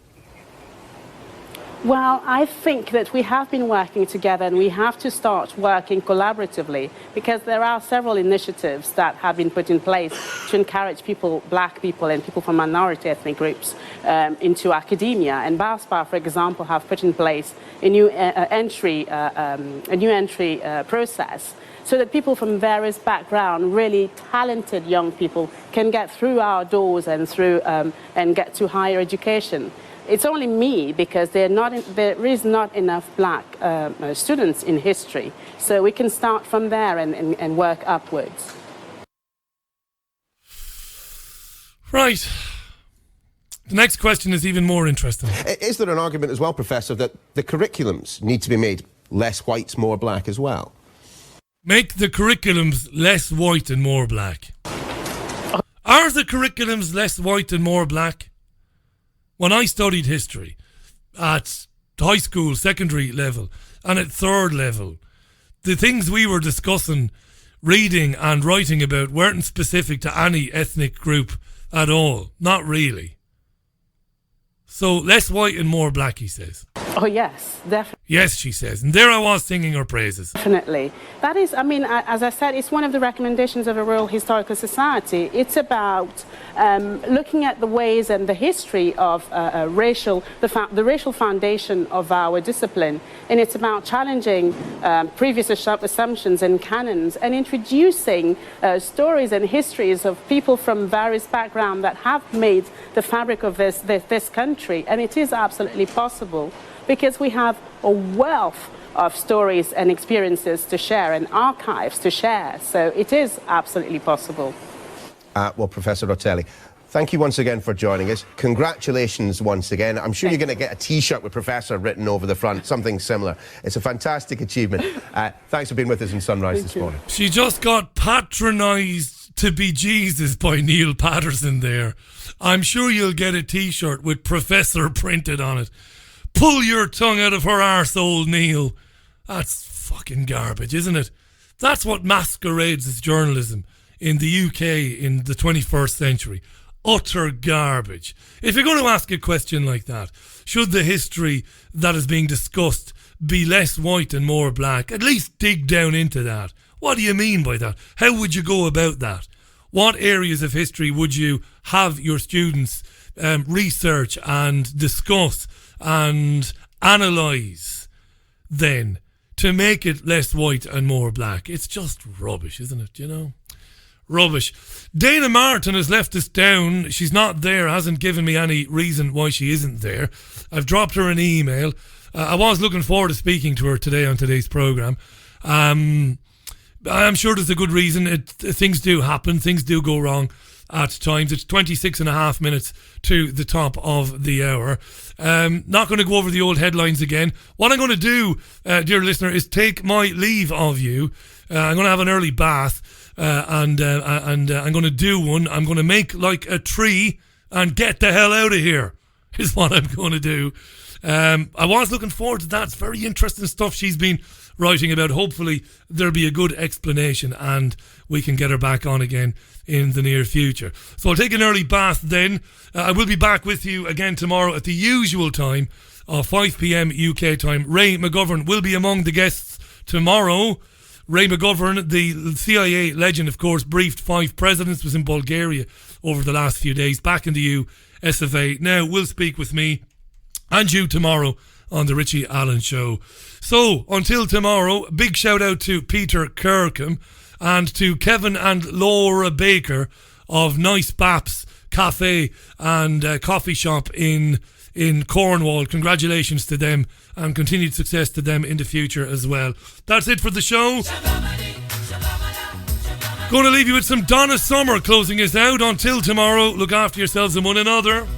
Well, I think that we have been working together and we have to start working collaboratively, because there are several initiatives that have been put in place to encourage people, black people and people from minority ethnic groups into academia. And BASPA, for example, have put in place a new entry process so that people from various backgrounds, really talented young people, can get through our doors and through and get to higher education. It's only me because there is not enough black students in history. So we can start from there and work upwards.
Right. The next question is even more interesting.
Is there an argument as well, Professor, that the curriculums need to be made less white, more black as well?
Make the curriculums less white and more black. Are the curriculums less white and more black? When I studied history at high school, secondary level, and at third level, the things we were discussing, reading and writing about weren't specific to any ethnic group at all. Not really. So less white and more black, he says.
Oh, yes, definitely.
Yes, she says. And there I was singing her praises.
Definitely. That is, I mean, as I said, it's one of the recommendations of a Royal Historical Society. It's about looking at the ways and the history of the racial foundation of our discipline. And it's about challenging previous assumptions and canons and introducing stories and histories of people from various backgrounds that have made the fabric of this country. And it is absolutely possible, because we have a wealth of stories and experiences to share and archives to share. So it is absolutely possible.
Well, Professor Rotelli, thank you once again for joining us. Congratulations once again. I'm sure you're going to get a T-shirt with Professor written over the front, something similar. It's a fantastic achievement. Thanks for being with us in Sunrise this morning.
She just got patronised to be Jesus by Neil Patterson there. I'm sure you'll get a T-shirt with Professor printed on it. Pull your tongue out of her arsehole, Neil. That's fucking garbage, isn't it? That's what masquerades as journalism in the UK in the 21st century. Utter garbage. If you're going to ask a question like that, should the history that is being discussed be less white and more black, at least dig down into that. What do you mean by that? How would you go about that? What areas of history would you have your students research and discuss and analyse then to make it less white and more black? It's just rubbish, isn't it? You know? Rubbish. Dana Martin has left us down. She's not there, hasn't given me any reason why she isn't there. I've dropped her an email. I was looking forward to speaking to her today on today's programme. I'm sure there's a good reason. Things do happen. Things do go wrong. at times. It's 26 and a half minutes to the top of the hour. Not going to go over the old headlines again. What I'm going to do, dear listener, is take my leave of you. I'm going to have an early bath, and I'm going to do one. I'm going to make like a tree and get the hell out of here, is what I'm going to do. I was looking forward to that. It's very interesting stuff she's been writing about. Hopefully there'll be a good explanation and we can get her back on again in the near future. So I'll take an early bath then. I will be back with you again tomorrow at the usual time of 5 p.m. UK time. Ray McGovern will be among the guests tomorrow. Ray McGovern, the CIA legend, of course, briefed 5 presidents, was in Bulgaria over the last few days, back in the US of A. Now will speak with me and you tomorrow on the Richie Allen Show. So, until tomorrow, big shout out to Peter Kirkham and to Kevin and Laura Baker of Nice Baps Cafe and Coffee Shop in Cornwall. Congratulations to them and continued success to them in the future as well. That's it for the show. Going to leave you with some Donna Summer closing us out. Until tomorrow, look after yourselves and one another.